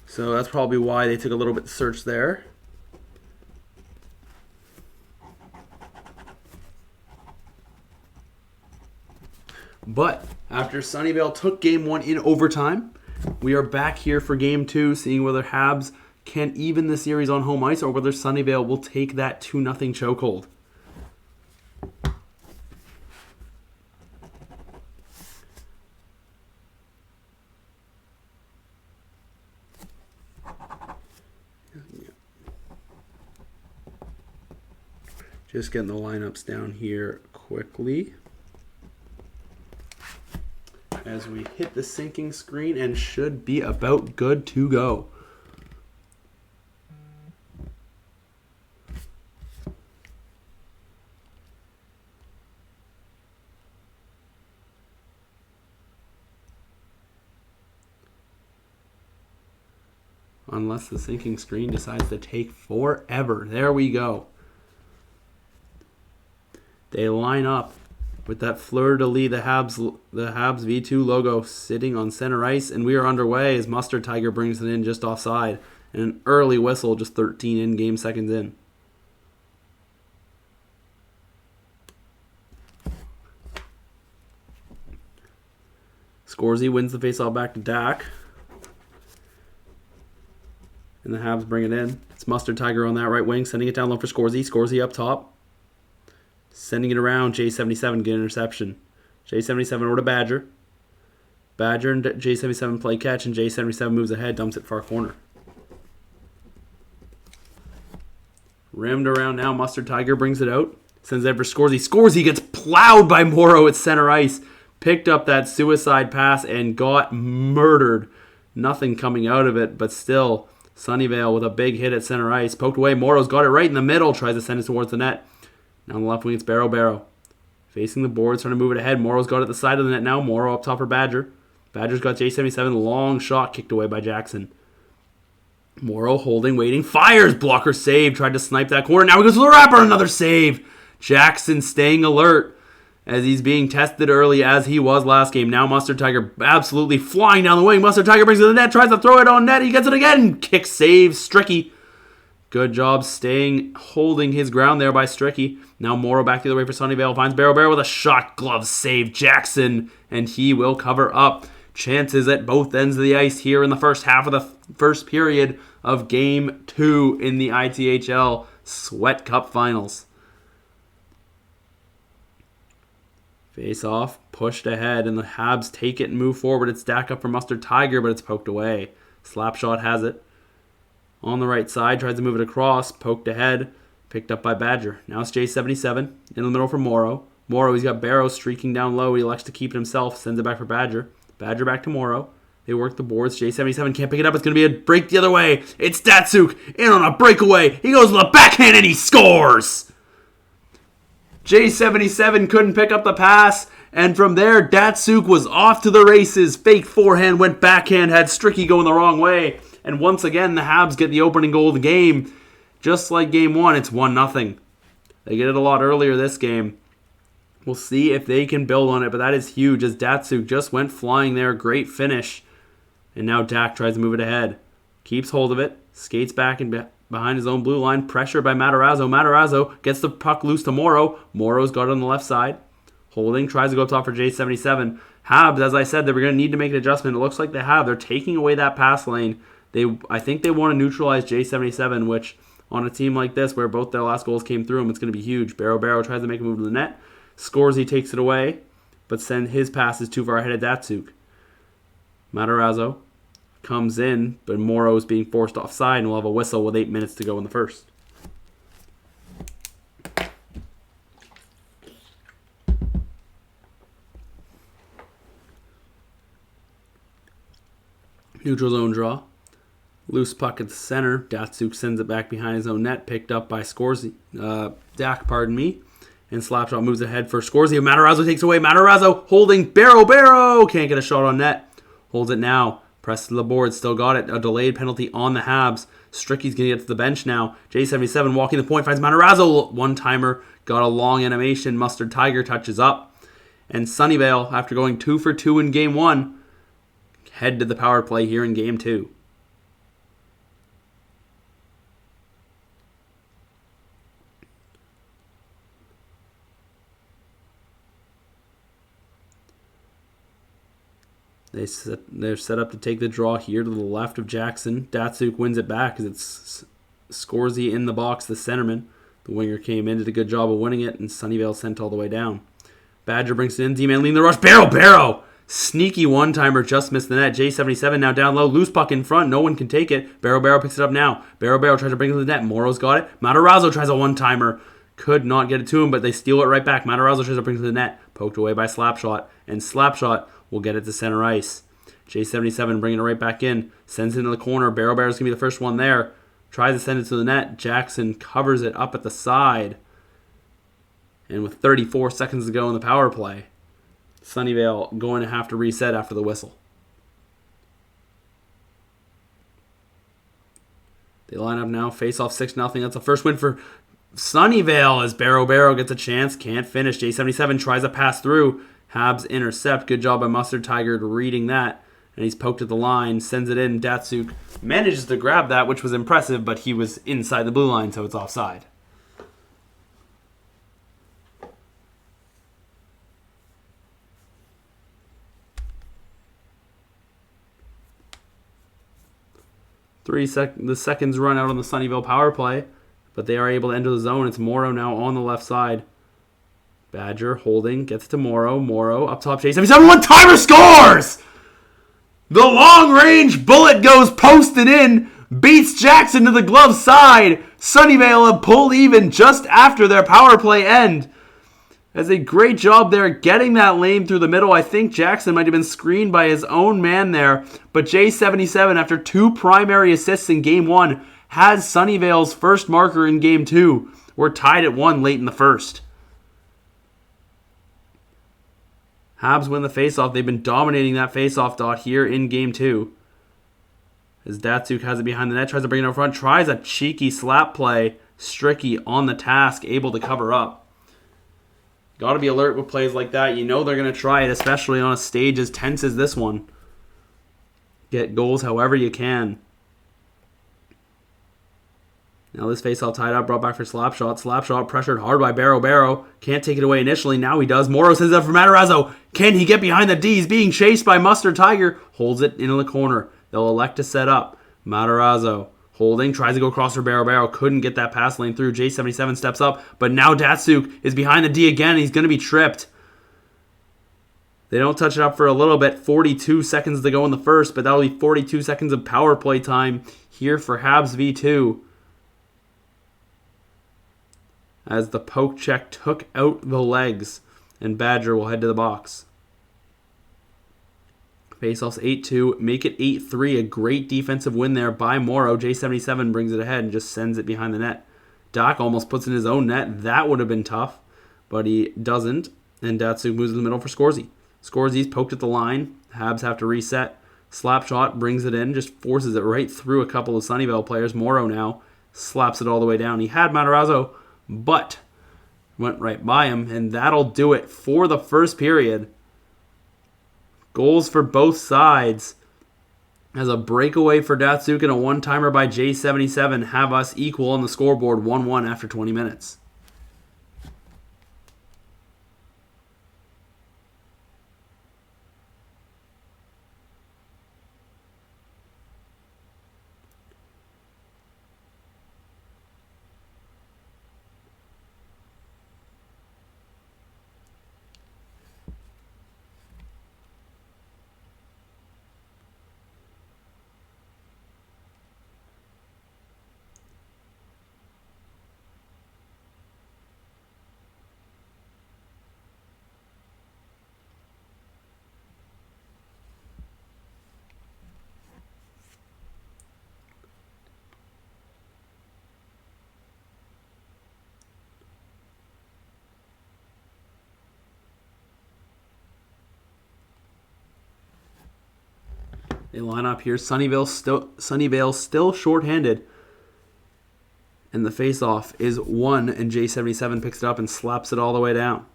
Speaker 1: So that's probably why they took a little bit to search there. But after Sunnyvale took Game 1 in overtime, we are back here for Game 2, seeing whether Habs can even the series on home ice or whether Sunnyvale will take that 2-0 chokehold. Just getting the lineups down here quickly as we hit the sinking screen and should be about good to go. Unless the sinking screen decides to take forever. There we go. They line up with that fleur-de-lis, the Habs V2 logo sitting on center ice, and we are underway as Mustard Tiger brings it in just offside. And an early whistle, just 13 in-game seconds in. Scorsy wins the faceoff back to Dak. And the Habs bring it in. It's Mustard Tiger on that right wing, sending it down low for Scorsy. Scorsy up top. Sending it around, J77 get an interception. J77 over to Badger. Badger and J77 play catch, and J77 moves ahead, dumps it far corner. Rimmed around now, Mustard Tiger brings it out. Sends it for Scorsy. Scorsy gets plowed by Morrow at center ice. Picked up that suicide pass and got murdered. Nothing coming out of it, but still, Sunnyvale with a big hit at center ice. Poked away, Morrow's got it right in the middle, tries to send it towards the net. Now on the left wing, it's Barrow. Facing the boards, trying to move it ahead. Morrow's got it at the side of the net now. Morrow up top for Badger. Badger's got J77. Long shot kicked away by Jackson. Morrow holding, waiting. Fires! Blocker save. Tried to snipe that corner. Now he goes to the wrapper. Another save. Jackson staying alert as he's being tested early as he was last game. Now Mustard Tiger absolutely flying down the wing. Mustard Tiger brings it to the net. Tries to throw it on net. He gets it again. Kick save. Stricky. Good job holding his ground there by Stricky. Now Morrow back the other way for Sunnyvale. Finds Barrow with a shot glove save. Jackson, and he will cover up. Chances at both ends of the ice here in the first half of the first period of Game 2 in the ITHL Sweat Cup Finals. Face off, pushed ahead, and the Habs take it and move forward. It's Dak up for Mustard Tiger, but it's poked away. Slapshot has it. On the right side, tries to move it across, poked ahead, picked up by Badger. Now it's J77 in the middle for Morrow. Morrow, he's got Barrow streaking down low. He elects to keep it himself, sends it back for Badger. Badger back to Morrow. They work the boards. J77 can't pick it up. It's going to be a break the other way. It's Datsuk in on a breakaway. He goes to the backhand and he scores! J77 couldn't pick up the pass, and from there, Datsuk was off to the races. Fake forehand, went backhand, had Stricky going the wrong way. And once again, the Habs get the opening goal of the game. Just like Game 1, it's 1-0. They get it a lot earlier this game. We'll see if they can build on it, but that is huge as Datsuk just went flying there. Great finish. And now Dak tries to move it ahead. Keeps hold of it. Skates back and behind his own blue line. Pressure by Matarazzo. Matarazzo gets the puck loose to Morrow. Morrow's got it on the left side. Holding. Tries to go up top for J77. Habs, as I said, they were going to need to make an adjustment. It looks like they have. They're taking away that pass lane. I think they want to neutralize J77, which on a team like this where both their last goals came through them, it's going to be huge. Barrow tries to make a move to the net. Scorsy takes it away, but his pass is too far ahead of Datsuk. Matarazzo comes in, but Morrow is being forced offside, and we'll have a whistle with 8 minutes to go in the first. Neutral zone draw. Loose puck at the center. Datsuk sends it back behind his own net. Picked up by Scorsy. Dak, pardon me. And Slapshot moves ahead for Scorsy. Matarazzo takes away. Matarazzo holding Barrow. Can't get a shot on net. Holds it now. Press to the board. Still got it. A delayed penalty on the Habs. Stricky's going to get to the bench now. J77 walking the point, finds Matarazzo. One-timer, got a long animation. Mustard Tiger touches up. And Sunnyvale, after going 2 for 2 in Game 1, head to the power play here in Game 2. They're set up to take the draw here to the left of Jackson. Datsuk wins it back as it's Scorsy in the box, the centerman. The winger came in, did a good job of winning it, and Sunnyvale sent all the way down. Badger brings it in. D-man leading the rush. Barrow! Sneaky one-timer, just missed the net. J77 now down low. Loose puck in front. No one can take it. Barrow picks it up now. Barrow tries to bring it to the net. Morrow's got it. Matarazzo tries a one-timer. Could not get it to him, but they steal it right back. Matarazzo tries to bring it to the net. Poked away by Slapshot. And Slapshot will get it to center ice. J77 bringing it right back in. Sends it into the corner. Barrow's going to be the first one there. Tries to send it to the net. Jackson covers it up at the side. And with 34 seconds to go in the power play, Sunnyvale going to have to reset after the whistle. They line up now. Face off 6-0. That's the first win for Sunnyvale as Barrow gets a chance. Can't finish. J77 tries a pass through. Habs intercept. Good job by Mustard Tiger reading that. And he's poked at the line. Sends it in. Datsuk manages to grab that, which was impressive, but he was inside the blue line, so it's offside. The seconds run out on the Sunnyvale power play, but they are able to enter the zone. It's Morrow now on the left side. Badger holding, gets to Morrow. Morrow up top, J77, one-timer scores! The long-range bullet goes posted in, beats Jackson to the glove side. Sunnyvale have pulled even just after their power play end. Has a great job there getting that lane through the middle. I think Jackson might have been screened by his own man there. But J77, after 2 primary assists in Game 1, has Sunnyvale's first marker in Game 2. We're tied at 1 late in the first. Habs win the faceoff. They've been dominating that faceoff dot here in Game 2. As Datsuk has it behind the net, tries to bring it up front, tries a cheeky slap play. Stricky on the task, able to cover up. Got to be alert with plays like that. You know they're going to try it, especially on a stage as tense as this one. Get goals however you can. Now this face-off tied up, brought back for Slapshot. Slapshot pressured hard by Barrow. Can't take it away initially. Now he does. Morrow sends it up for Matarazzo. Can he get behind the D? He's being chased by Mustard Tiger. Holds it into the corner. They'll elect to set up. Matarazzo holding, tries to go across for Barrow. Couldn't get that pass lane through. J77 steps up, but now Datsuk is behind the D again. He's going to be tripped. They don't touch it up for a little bit. 42 seconds to go in the first, but that'll be 42 seconds of power play time here for Habs v2. As the poke check took out the legs, and Badger will head to the box. Faceoffs 8-2, make it 8-3. A great defensive win there by Morrow. J77 brings it ahead and just sends it behind the net. Doc almost puts in his own net. That would have been tough, but he doesn't. And Datsuk moves in the middle for Scorsy. Scorsy's poked at the line. Habs have to reset. Slapshot brings it in, just forces it right through a couple of Sunnyvale players. Morrow now slaps it all the way down. He had Matarazzo, but went right by him, and that'll do it for the first period. Goals for both sides as a breakaway for Datsuk and a one-timer by J77 have us equal on the scoreboard 1-1 after 20 minutes. They line up here. Sunnyvale still shorthanded. And the face-off is won, and J77 picks it up and slaps it all the way down.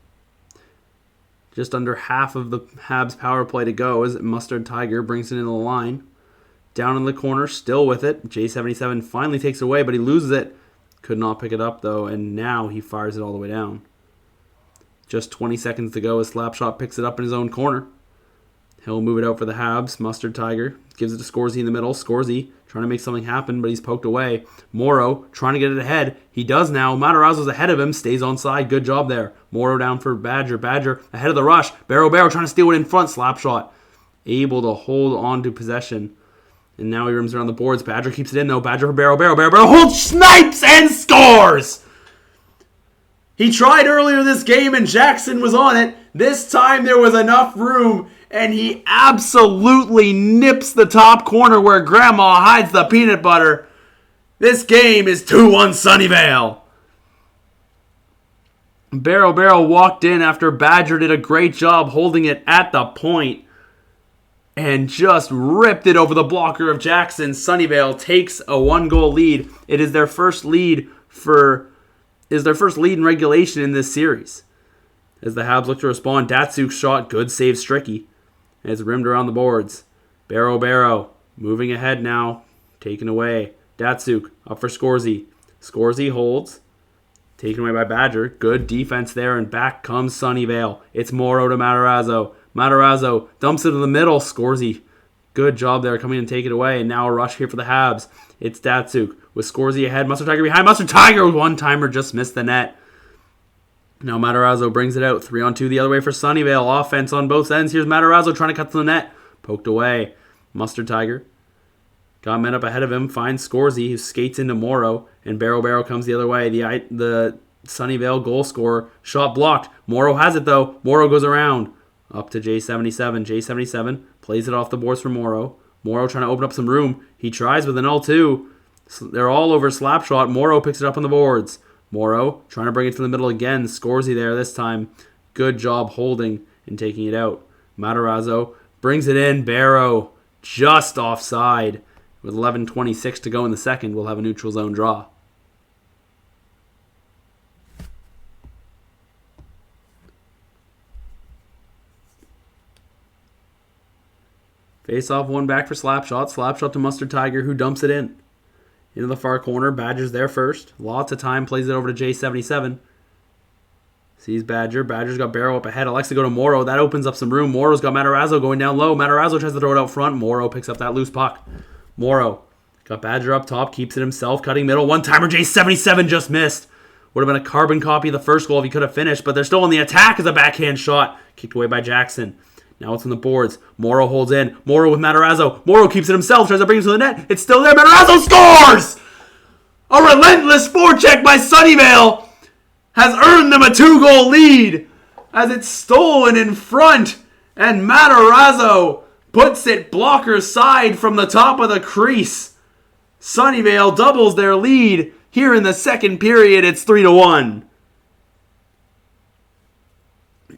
Speaker 1: Just under half of the Habs power play to go as Mustard Tiger brings it into the line. Down in the corner, still with it. J77 finally takes it away, but he loses it. Could not pick it up, though, and now he fires it all the way down. Just 20 seconds to go as Slapshot picks it up in his own corner. He'll move it out for the Habs. Mustard Tiger gives it to Scorsy in the middle. Scorsy trying to make something happen, but he's poked away. Morrow trying to get it ahead. He does now. Matarazzo's ahead of him. Stays onside. Good job there. Morrow down for Badger. Badger ahead of the rush. Barrow trying to steal it in front. Slapshot. Able to hold on to possession. And now he rims around the boards. Badger keeps it in, though. Badger for Barrow. Barrow holds, snipes, and scores! He tried earlier this game, and Jackson was on it. This time there was enough room, and he absolutely nips the top corner where Grandma hides the peanut butter. This game is 2-1 Sunnyvale. Barrow walked in after Badger did a great job holding it at the point and just ripped it over the blocker of Jackson. Sunnyvale takes a 1-goal lead. It is their first lead in regulation in this series. As the Habs look to respond, Datsuk's shot, good save Stricky. And it's rimmed around the boards. Barrow moving ahead now, taken away. Datsuk up for Scorsy. Scorsy holds. Taken away by Badger. Good defense there, and back comes Sunnyvale. It's Morrow to Matarazzo. Matarazzo dumps it in the middle. Scorsy, good job there, coming and take it away. And now a rush here for the Habs. It's Datsuk with Scorsy ahead. Mustard Tiger behind. Mustard Tiger, one-timer, just missed the net. Now Matarazzo brings it out. 3-on-2 the other way for Sunnyvale. Offense on both ends. Here's Matarazzo trying to cut to the net. Poked away. Mustard Tiger got men up ahead of him. Finds Scorsy, who skates into Morrow. And Barrow comes the other way. The Sunnyvale goal scorer. Shot blocked. Morrow has it, though. Morrow goes around. Up to J77. J77 plays it off the boards for Morrow. Morrow trying to open up some room. He tries with an L2. They're all over Slapshot. Morrow picks it up on the boards. Morrow trying to bring it from the middle again. Scorsy there this time. Good job holding and taking it out. Matarazzo brings it in. Barrow just offside. With 11:26 to go in the second, we'll have a neutral zone draw. Face-off one back for Slapshot. Slapshot to Mustard Tiger, who dumps it in. Into the far corner. Badger's there first. Lots of time. Plays it over to J77. Sees Badger. Badger's got Barrow up ahead. Elects to go to Morrow. That opens up some room. Morrow's got Matarazzo going down low. Matarazzo tries to throw it out front. Morrow picks up that loose puck. Morrow got Badger up top. Keeps it himself. Cutting middle. One-timer. J77 just missed. Would have been a carbon copy of the first goal if he could have finished. But they're still on the attack as a backhand shot. Kicked away by Jackson. Now it's on the boards. Morrow holds in. Morrow with Matarazzo. Morrow keeps it himself. Tries to bring it to the net. It's still there. Matarazzo scores! A relentless forecheck by Sunnyvale has earned them a 2-goal lead as it's stolen in front. And Matarazzo puts it blocker side from the top of the crease. Sunnyvale doubles their lead. Here in the second period, it's 3-1.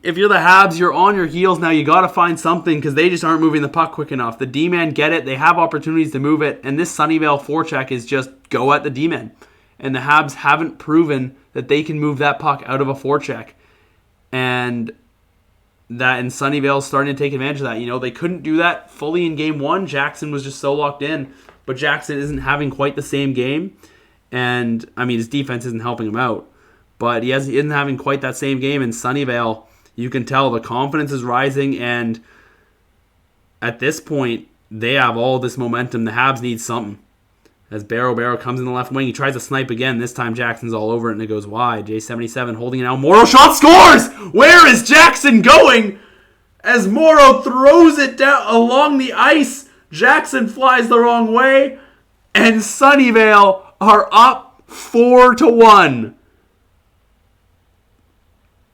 Speaker 1: If you're the Habs, you're on your heels now. You got to find something because they just aren't moving the puck quick enough. The D-men get it. They have opportunities to move it. And this Sunnyvale forecheck is just go at the D-men. And the Habs haven't proven that they can move that puck out of a forecheck. And Sunnyvale's starting to take advantage of that. You know, they couldn't do that fully in game one. Jackson was just so locked in. But Jackson isn't having quite the same game. And, I mean, his defense isn't helping him out. But he isn't having quite that same game. And Sunnyvale, you can tell the confidence is rising, and at this point, they have all this momentum. The Habs need something. As Barrow comes in the left wing, he tries to snipe again. This time, Jackson's all over it, and it goes wide. J77 holding it out. Morrow shot scores! Where is Jackson going? As Morrow throws it down along the ice, Jackson flies the wrong way, and Sunnyvale are up 4-1.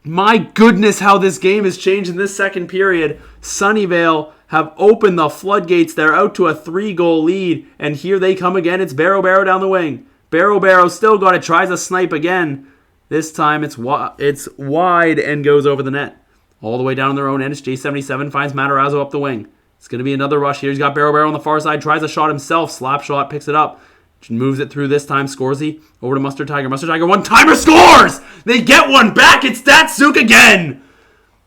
Speaker 1: My goodness, how this game has changed in this second period. Sunnyvale have opened the floodgates. They're out to a 3-goal lead. And here they come again. It's Barrow down the wing. Barrow still got it. Tries a snipe again. This time it's wide and goes over the net. All the way down on their own end. It's J77 finds Matarazzo up the wing. It's going to be another rush here. He's got Barrow on the far side. Tries a shot himself. Slap shot. Picks it up. Moves it through this time. Scorsy over to Mustard Tiger. Mustard Tiger one-timer scores! They get one back. It's Datsuk again.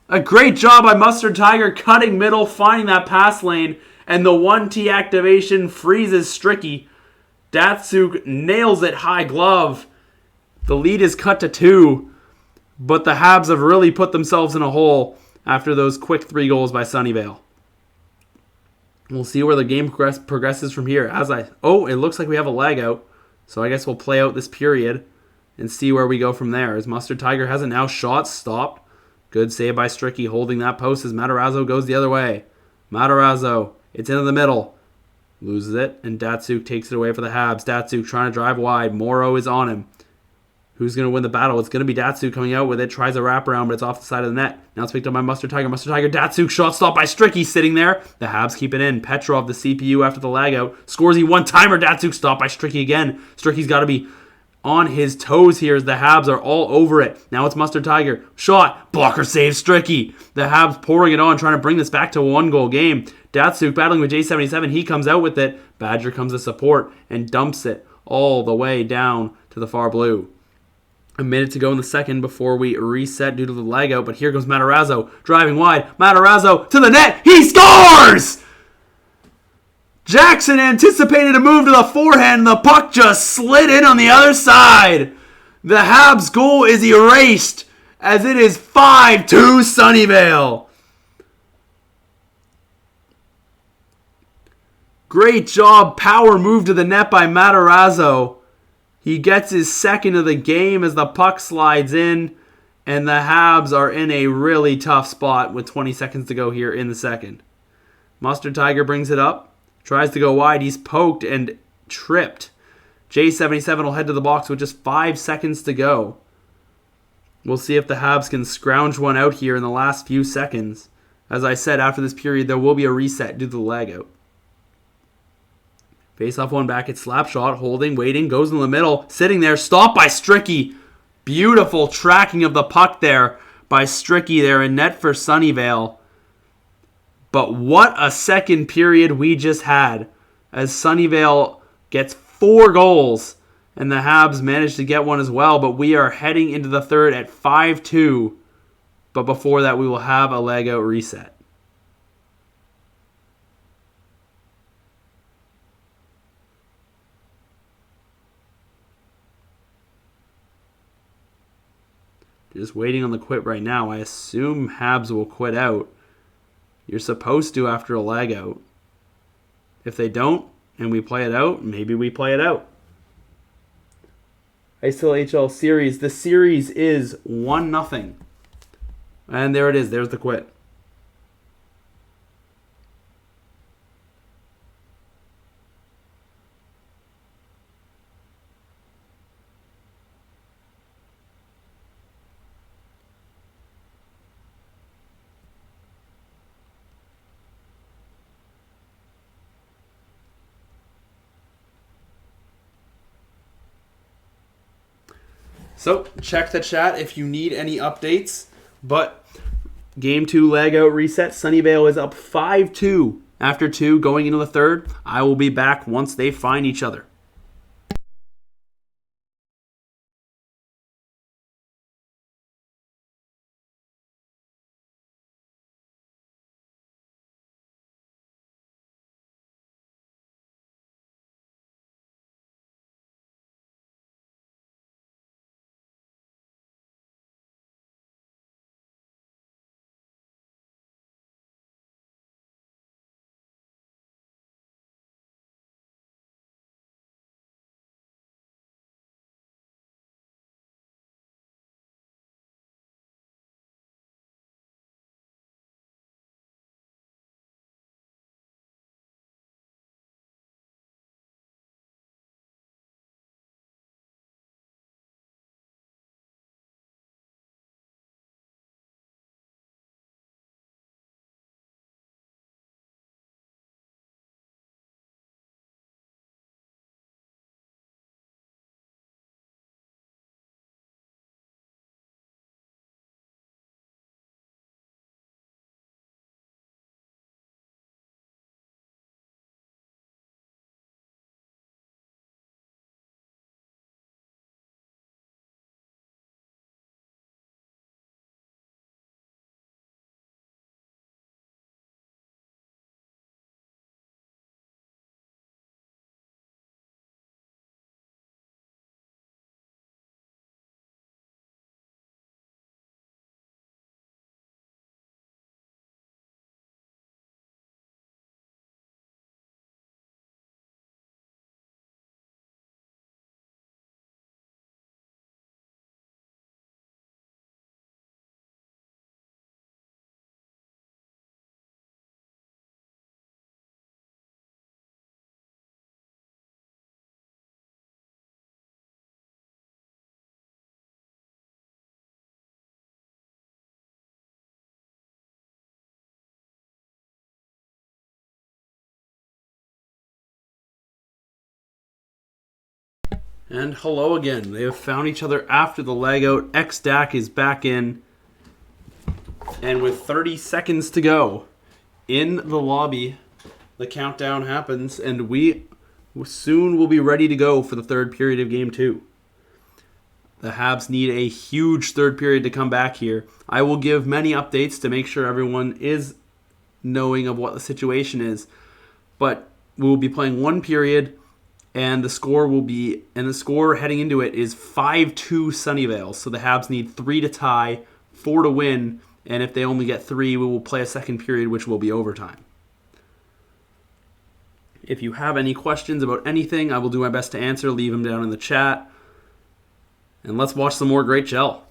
Speaker 1: A great job by Mustard Tiger cutting middle, finding that pass lane, and the 1T activation freezes Stricky. Datsuk nails it high glove. The lead is cut to 2, but the Habs have really put themselves in a hole after those quick 3 goals by Sunnyvale. We'll see where the game progresses from here. It looks like we have a lag out, so I guess we'll play out this period and see where we go from there. As Mustard Tiger has it now shot stopped. Good save by Stricky holding that post as Matarazzo goes the other way. Matarazzo, it's into the middle. Loses it, and Datsuk takes it away for the Habs. Datsuk trying to drive wide. Morrow is on him. Who's going to win the battle? It's going to be Datsuk coming out with it. Tries a wraparound, but it's off the side of the net. Now it's picked up by Mustard Tiger. Mustard Tiger, Datsuk, shot stopped by Stricky sitting there. The Habs keep it in. Petrov, the CPU after the lag out. Scorsy one-timer. Datsuk stopped by Stricky again. Stricky's got to be on his toes here as the Habs are all over it. Now it's Mustard Tiger. Shot. Blocker save Stricky. The Habs pouring it on, trying to bring this back to a 1-goal game. Datsuk battling with J77. He comes out with it. Badger comes to support and dumps it all the way down to the far blue. A minute to go in the second before we reset due to the lag out. But here goes Matarazzo driving wide. Matarazzo to the net. He scores! Jackson anticipated a move to the forehand, and the puck just slid in on the other side. The Habs' goal is erased as it is 5-2 Sunnyvale. Great job. Power move to the net by Matarazzo. He gets his second of the game as the puck slides in, and the Habs are in a really tough spot with 20 seconds to go here in the second. Mustard Tiger brings it up. Tries to go wide. He's poked and tripped. J77 will head to the box with just 5 seconds to go. We'll see if the Habs can scrounge one out here in the last few seconds. As I said, after this period, there will be a reset due to the lag out. Face off one back. It's slap shot. Holding, waiting. Goes in the middle. Sitting there. Stopped by Stricky. Beautiful tracking of the puck there by Stricky there in net for Sunnyvale. But what a second period we just had as Sunnyvale gets 4 goals and the Habs managed to get one as well. But we are heading into the third at 5-2. But before that, we will have a leg out reset. Just waiting on the quit right now. I assume Habs will quit out. You're supposed to after a lag out. If they don't, and we play it out, maybe we play it out. ISL series. The series is 1-0. And there it is. There's the quit. So, check the chat if you need any updates. But, Game 2 lag out reset. Sunnyvale is up 5-2 after 2 going into the third. I will be back once they find each other. And hello again. They have found each other after the leg out. X-Dak is back in. And with 30 seconds to go in the lobby, the countdown happens. And we soon will be ready to go for the third period of Game 2. The Habs need a huge third period to come back here. I will give many updates to make sure everyone is knowing of what the situation is. But we will be playing one period. And the score heading into it is 5-2 Sunnyvale. So the Habs need 3 to tie, 4 to win, and if they only get 3, we will play a second period, which will be overtime. If you have any questions about anything, I will do my best to answer. Leave them down in the chat. And let's watch some more great gel.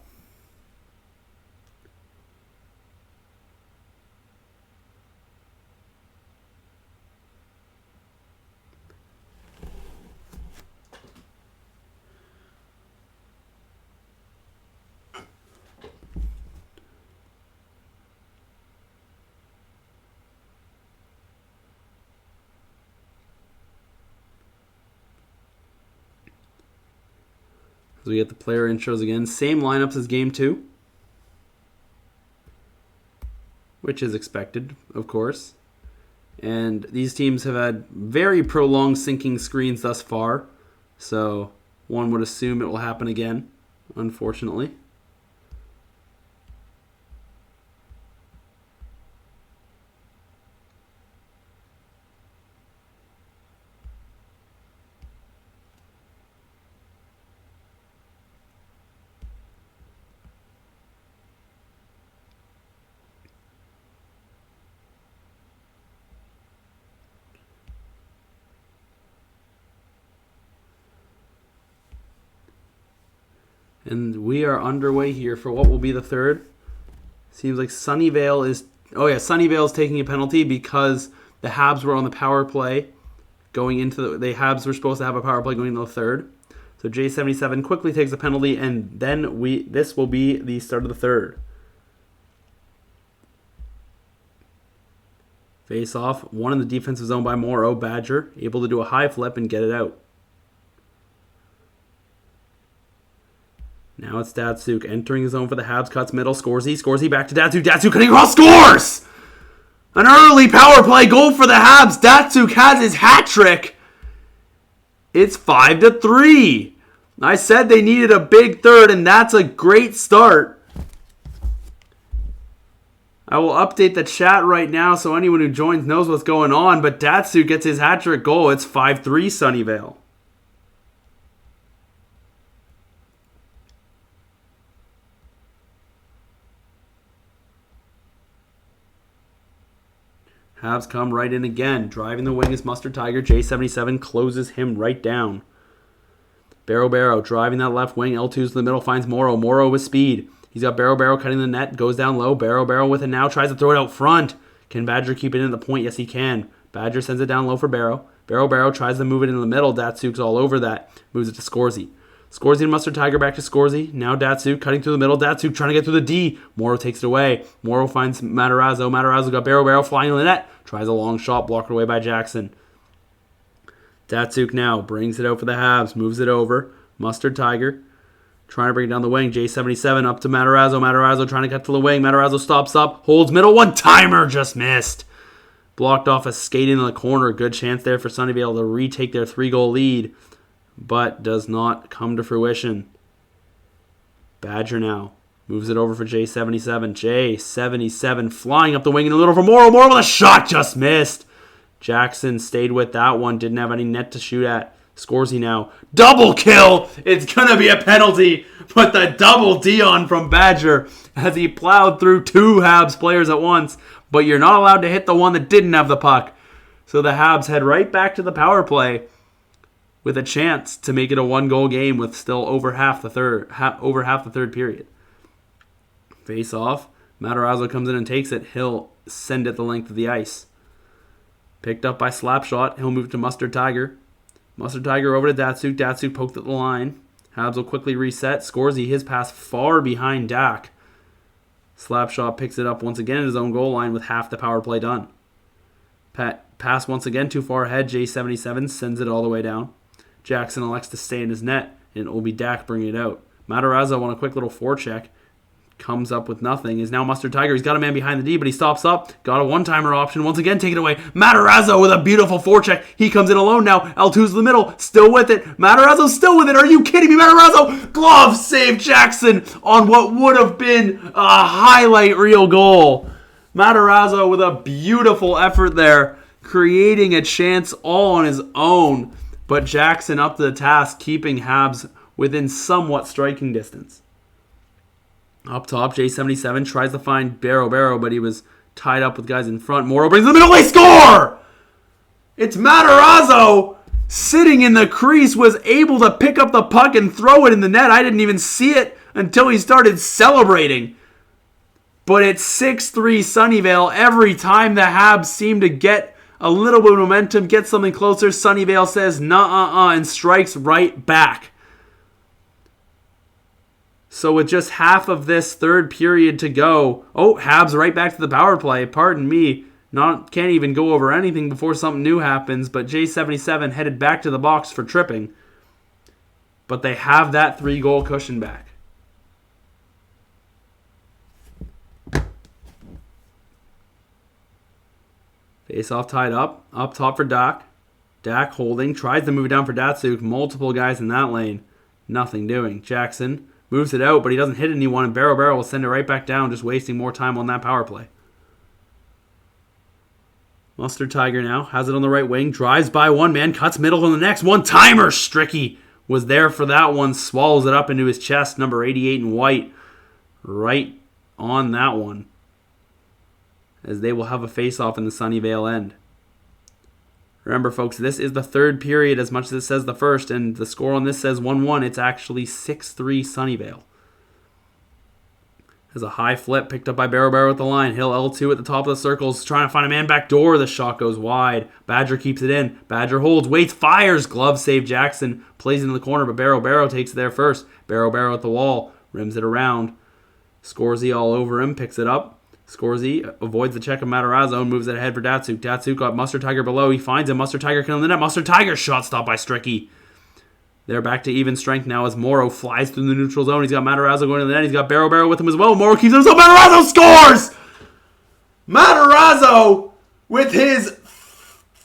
Speaker 1: So we get the player intros again. Same lineups as Game 2. Which is expected, of course. And these teams have had very prolonged syncing screens thus far. So one would assume it will happen again, unfortunately. And we are underway here for what will be the third. Seems like Sunnyvale is... Oh yeah, Sunnyvale is taking a penalty because the Habs were on the power play going into the Habs were supposed to have a power play going into the third. So J77 quickly takes a penalty, and then this will be the start of the third. Face off, one in the defensive zone by Morrow. Badger able to do a high flip and get it out. Now it's Datsuk entering the zone for the Habs. Cuts middle. Scorsy back to Datsuk. Datsuk cutting across. Scores! An early power play goal for the Habs. Datsuk has his hat trick. It's 5-3. I said they needed a big third, and that's a great start. I will update the chat right now so anyone who joins knows what's going on. But Datsuk gets his hat trick goal. It's 5-3 Sunnyvale. Habs come right in again. Driving the wing is Mustard Tiger. J77 closes him right down. Barrow driving that left wing. L2's in the middle. Finds Morrow. Morrow with speed. He's got Barrow cutting the net. Goes down low. Barrow with it now. Tries to throw it out front. Can Badger keep it in the point? Yes, he can. Badger sends it down low for Barrow. Barrow tries to move it into the middle. Datsuk's all over that. Moves it to Scorsy. Scorsy and Mustard Tiger back to Scorsy. Now Datsuk cutting through the middle. Datsuk trying to get through the D. Morrow takes it away. Morrow finds Matarazzo. Matarazzo got Barrow flying in the net. Tries a long shot, blocked away by Jackson. Datsuk now brings it out for the Habs. Moves it over. Mustard Tiger trying to bring it down the wing. J77 up to Matarazzo. Matarazzo trying to cut to the wing. Matarazzo stops up. Holds middle. One-timer just missed. Blocked off a skate in the corner. Good chance there for Sunnyvale to retake their 3-goal lead. But does not come to fruition. Badger now moves it over for J77. J77 flying up the wing in the middle for Morrow. Morrow with a shot, just missed. Jackson stayed with that one. Didn't have any net to shoot at. Scorsy now. Double kill! It's going to be a penalty. But the double Dion from Badger as he plowed through 2 Habs players at once. But you're not allowed to hit the one that didn't have the puck. So the Habs head right back to the power play with a chance to make it a 1-goal game with still over half the third period. Face off. Matarazzo comes in and takes it. He'll send it the length of the ice. Picked up by Slapshot. He'll move to Mustard Tiger. Mustard Tiger over to Datsuk. Datsuk poked at the line. Habs will quickly reset. Scorsy, his pass far behind Dak. Slapshot picks it up once again at his own goal line with half the power play done. Pass once again too far ahead. J77 sends it all the way down. Jackson elects to stay in his net, and it will be Dak bringing it out. Matarazzo on a quick little forecheck. Comes up with nothing. Is now Mustard Tiger. He's got a man behind the D, but he stops up. Got a one-timer option. Once again, taken away. Matarazzo with a beautiful forecheck. He comes in alone now. L2's in the middle. Still with it. Matarazzo's still with it. Are you kidding me? Matarazzo! Glove save Jackson on what would have been a highlight reel goal. Matarazzo with a beautiful effort there. Creating a chance all on his own. But Jackson up to the task, keeping Habs within somewhat striking distance. Up top, J77 tries to find Barrow, but he was tied up with guys in front. Morrow brings it in the middle. They score! It's Matarazzo sitting in the crease, was able to pick up the puck and throw it in the net. I didn't even see it until he started celebrating. But it's 6-3 Sunnyvale. Every time the Habs seem to get a little bit of momentum, get something closer, Sunnyvale says, nah, and strikes right back. So with just half of this third period to go, Habs right back to the power play. Pardon me, can't even go over anything before something new happens, but J77 headed back to the box for tripping. But they have that 3-goal cushion back. Face off tied up top for Dak. Dak holding, tries to move it down for Datsuk. Multiple guys in that lane. Nothing doing. Jackson moves it out, but he doesn't hit anyone, and Barrow will send it right back down, just wasting more time on that power play. Mustard Tiger now has it on the right wing, drives by one man, cuts middle on the next. One-timer! Stricky was there for that one, swallows it up into his chest, number 88 in white. Right on that one. As they will have a face-off in the Sunnyvale end. Remember, folks, this is the third period as much as it says the first, and the score on this says 1-1. It's actually 6-3 Sunnyvale. There's a high flip picked up by Barrow at the line. Hill L2 at the top of the circles, trying to find a man back door. The shot goes wide. Badger keeps it in. Badger holds, waits, fires. Glove save Jackson. Plays into the corner, but Barrow takes it there first. Barrow at the wall. Rims it around. Scorsy all over him. Picks it up. Scorsy avoids the check of Matarazzo and moves it ahead for Datsuk. Datsuk got Mustard Tiger below. He finds him. Mustard Tiger killing the net. Mustard Tiger shot stopped by Stricky. They're back to even strength now as Morrow flies through the neutral zone. He's got Matarazzo going to the net. He's got Barrow with him as well. Morrow keeps him. So Matarazzo scores! Matarazzo with his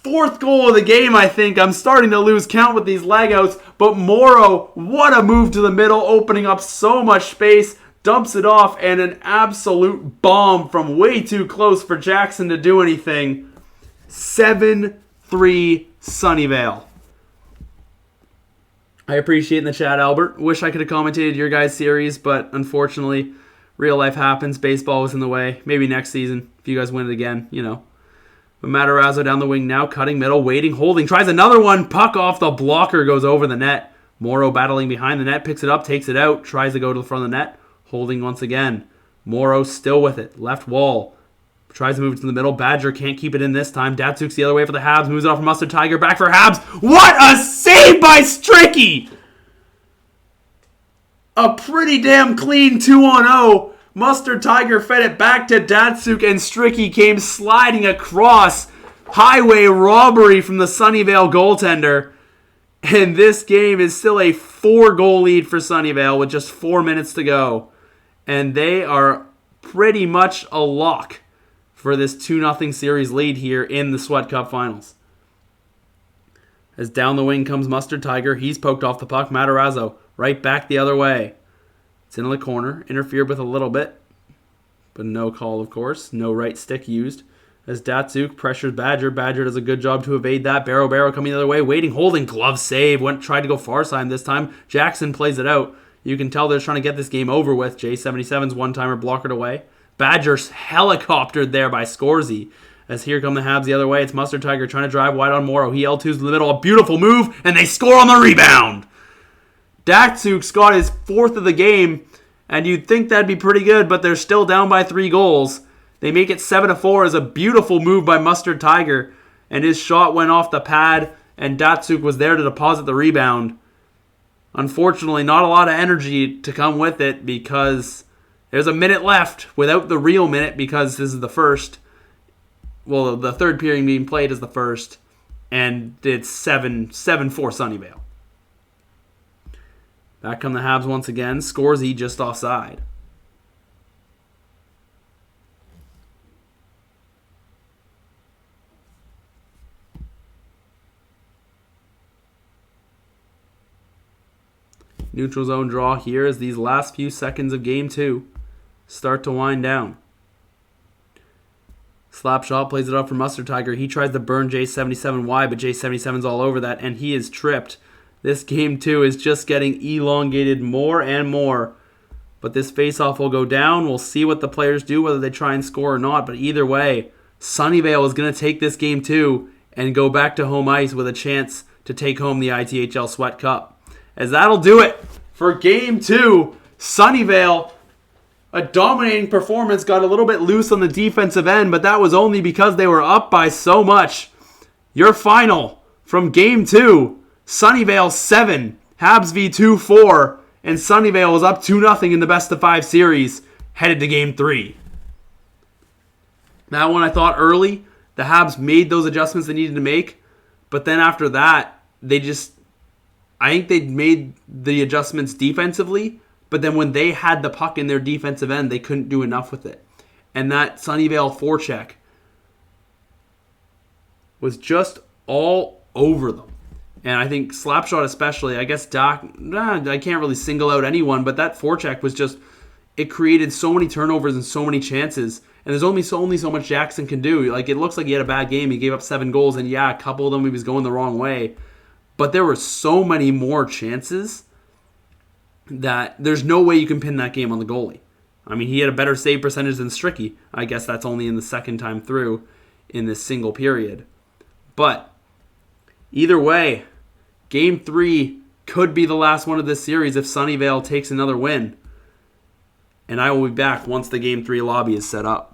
Speaker 1: 4th goal of the game, I think. I'm starting to lose count with these leg outs. But Morrow, what a move to the middle, opening up so much space. Dumps it off, and an absolute bomb from way too close for Jackson to do anything. 7-3 Sunnyvale. I appreciate in the chat, Albert. Wish I could have commentated your guys' series, but unfortunately, real life happens. Baseball was in the way. Maybe next season, if you guys win it again, But Matarazzo down the wing now, cutting middle, waiting, holding, tries another one. Puck off the blocker, goes over the net. Morrow battling behind the net, picks it up, takes it out, tries to go to the front of the net. Holding once again. Morrow still with it. Left wall. Tries to move it to the middle. Badger can't keep it in this time. Datsuk's the other way for the Habs. Moves it off for Mustard Tiger. Back for Habs. What a save by Stricky! A pretty damn clean 2-on-0. Mustard Tiger fed it back to Datsuk, and Stricky came sliding across. Highway robbery from the Sunnyvale goaltender. And this game is still a 4-goal lead for Sunnyvale with just 4 minutes to go. And they are pretty much a lock for this 2-0 series lead here in the Sweat Cup Finals. As down the wing comes Mustard Tiger. He's poked off the puck. Matarazzo right back the other way. It's into the corner. Interfered with a little bit. But no call, of course. No right stick used. As Datsuk pressures Badger. Badger does a good job to evade that. Barrow coming the other way. Waiting, holding. Glove save. Tried to go far side this time. Jackson plays it out. You can tell they're trying to get this game over with. J77's one-timer blockered away. Badger's helicoptered there by Scorsy. As here come the Habs the other way. It's Mustard Tiger trying to drive wide on Morrow. He L2's in the middle. A beautiful move, and they score on the rebound. Datsuk's got his 4th of the game, and you'd think that'd be pretty good, but they're still down by 3 goals. They make it 7-4 as a beautiful move by Mustard Tiger, and his shot went off the pad, and Datsuk was there to deposit the rebound. Unfortunately, not a lot of energy to come with it because there's a minute left without the real minute because this is the first. Well, the third period being played is the first, and it's 7-4 Sunnyvale. Back come the Habs once again. Scorsy just offside. Neutral zone draw here as these last few seconds of Game 2 start to wind down. Slapshot plays it up for Mustard Tiger. He tries to burn J77 wide, but J77's all over that, and he is tripped. This Game 2 is just getting elongated more and more. But this faceoff will go down. We'll see what the players do, whether they try and score or not. But either way, Sunnyvale is going to take this Game 2 and go back to home ice with a chance to take home the ITHL Sweat Cup. As that'll do it for Game 2. Sunnyvale, a dominating performance, got a little bit loose on the defensive end, but that was only because they were up by so much. Your final from Game 2, Sunnyvale 7, Habs V2 4, and Sunnyvale was up 2-0 in the best-of-5 series, headed to Game 3. That one I thought early, the Habs made those adjustments they needed to make, but then after that, I think they made the adjustments defensively, but then when they had the puck in their defensive end, they couldn't do enough with it. And that Sunnyvale forecheck was just all over them. And I think Slapshot especially, I guess Doc, I can't really single out anyone, but that forecheck was just, it created so many turnovers and so many chances. And there's only so much Jackson can do. Like, it looks like he had a bad game. He gave up 7 goals, and yeah, a couple of them he was going the wrong way. But there were so many more chances that there's no way you can pin that game on the goalie. I mean, he had a better save percentage than Stricky. I guess that's only in the second time through in this single period. But either way, Game 3 could be the last one of this series if Sunnyvale takes another win. And I will be back once the Game 3 lobby is set up.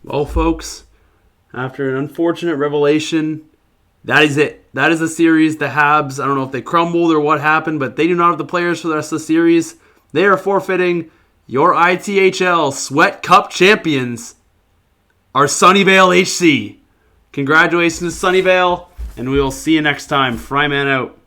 Speaker 1: Well, folks, after an unfortunate revelation, that is it. That is the series. The Habs, I don't know if they crumbled or what happened, but they do not have the players for the rest of the series. They are forfeiting. Your ITHL Sweat Cup champions are Sunnyvale HC. Congratulations, Sunnyvale, and we will see you next time. Fryman out.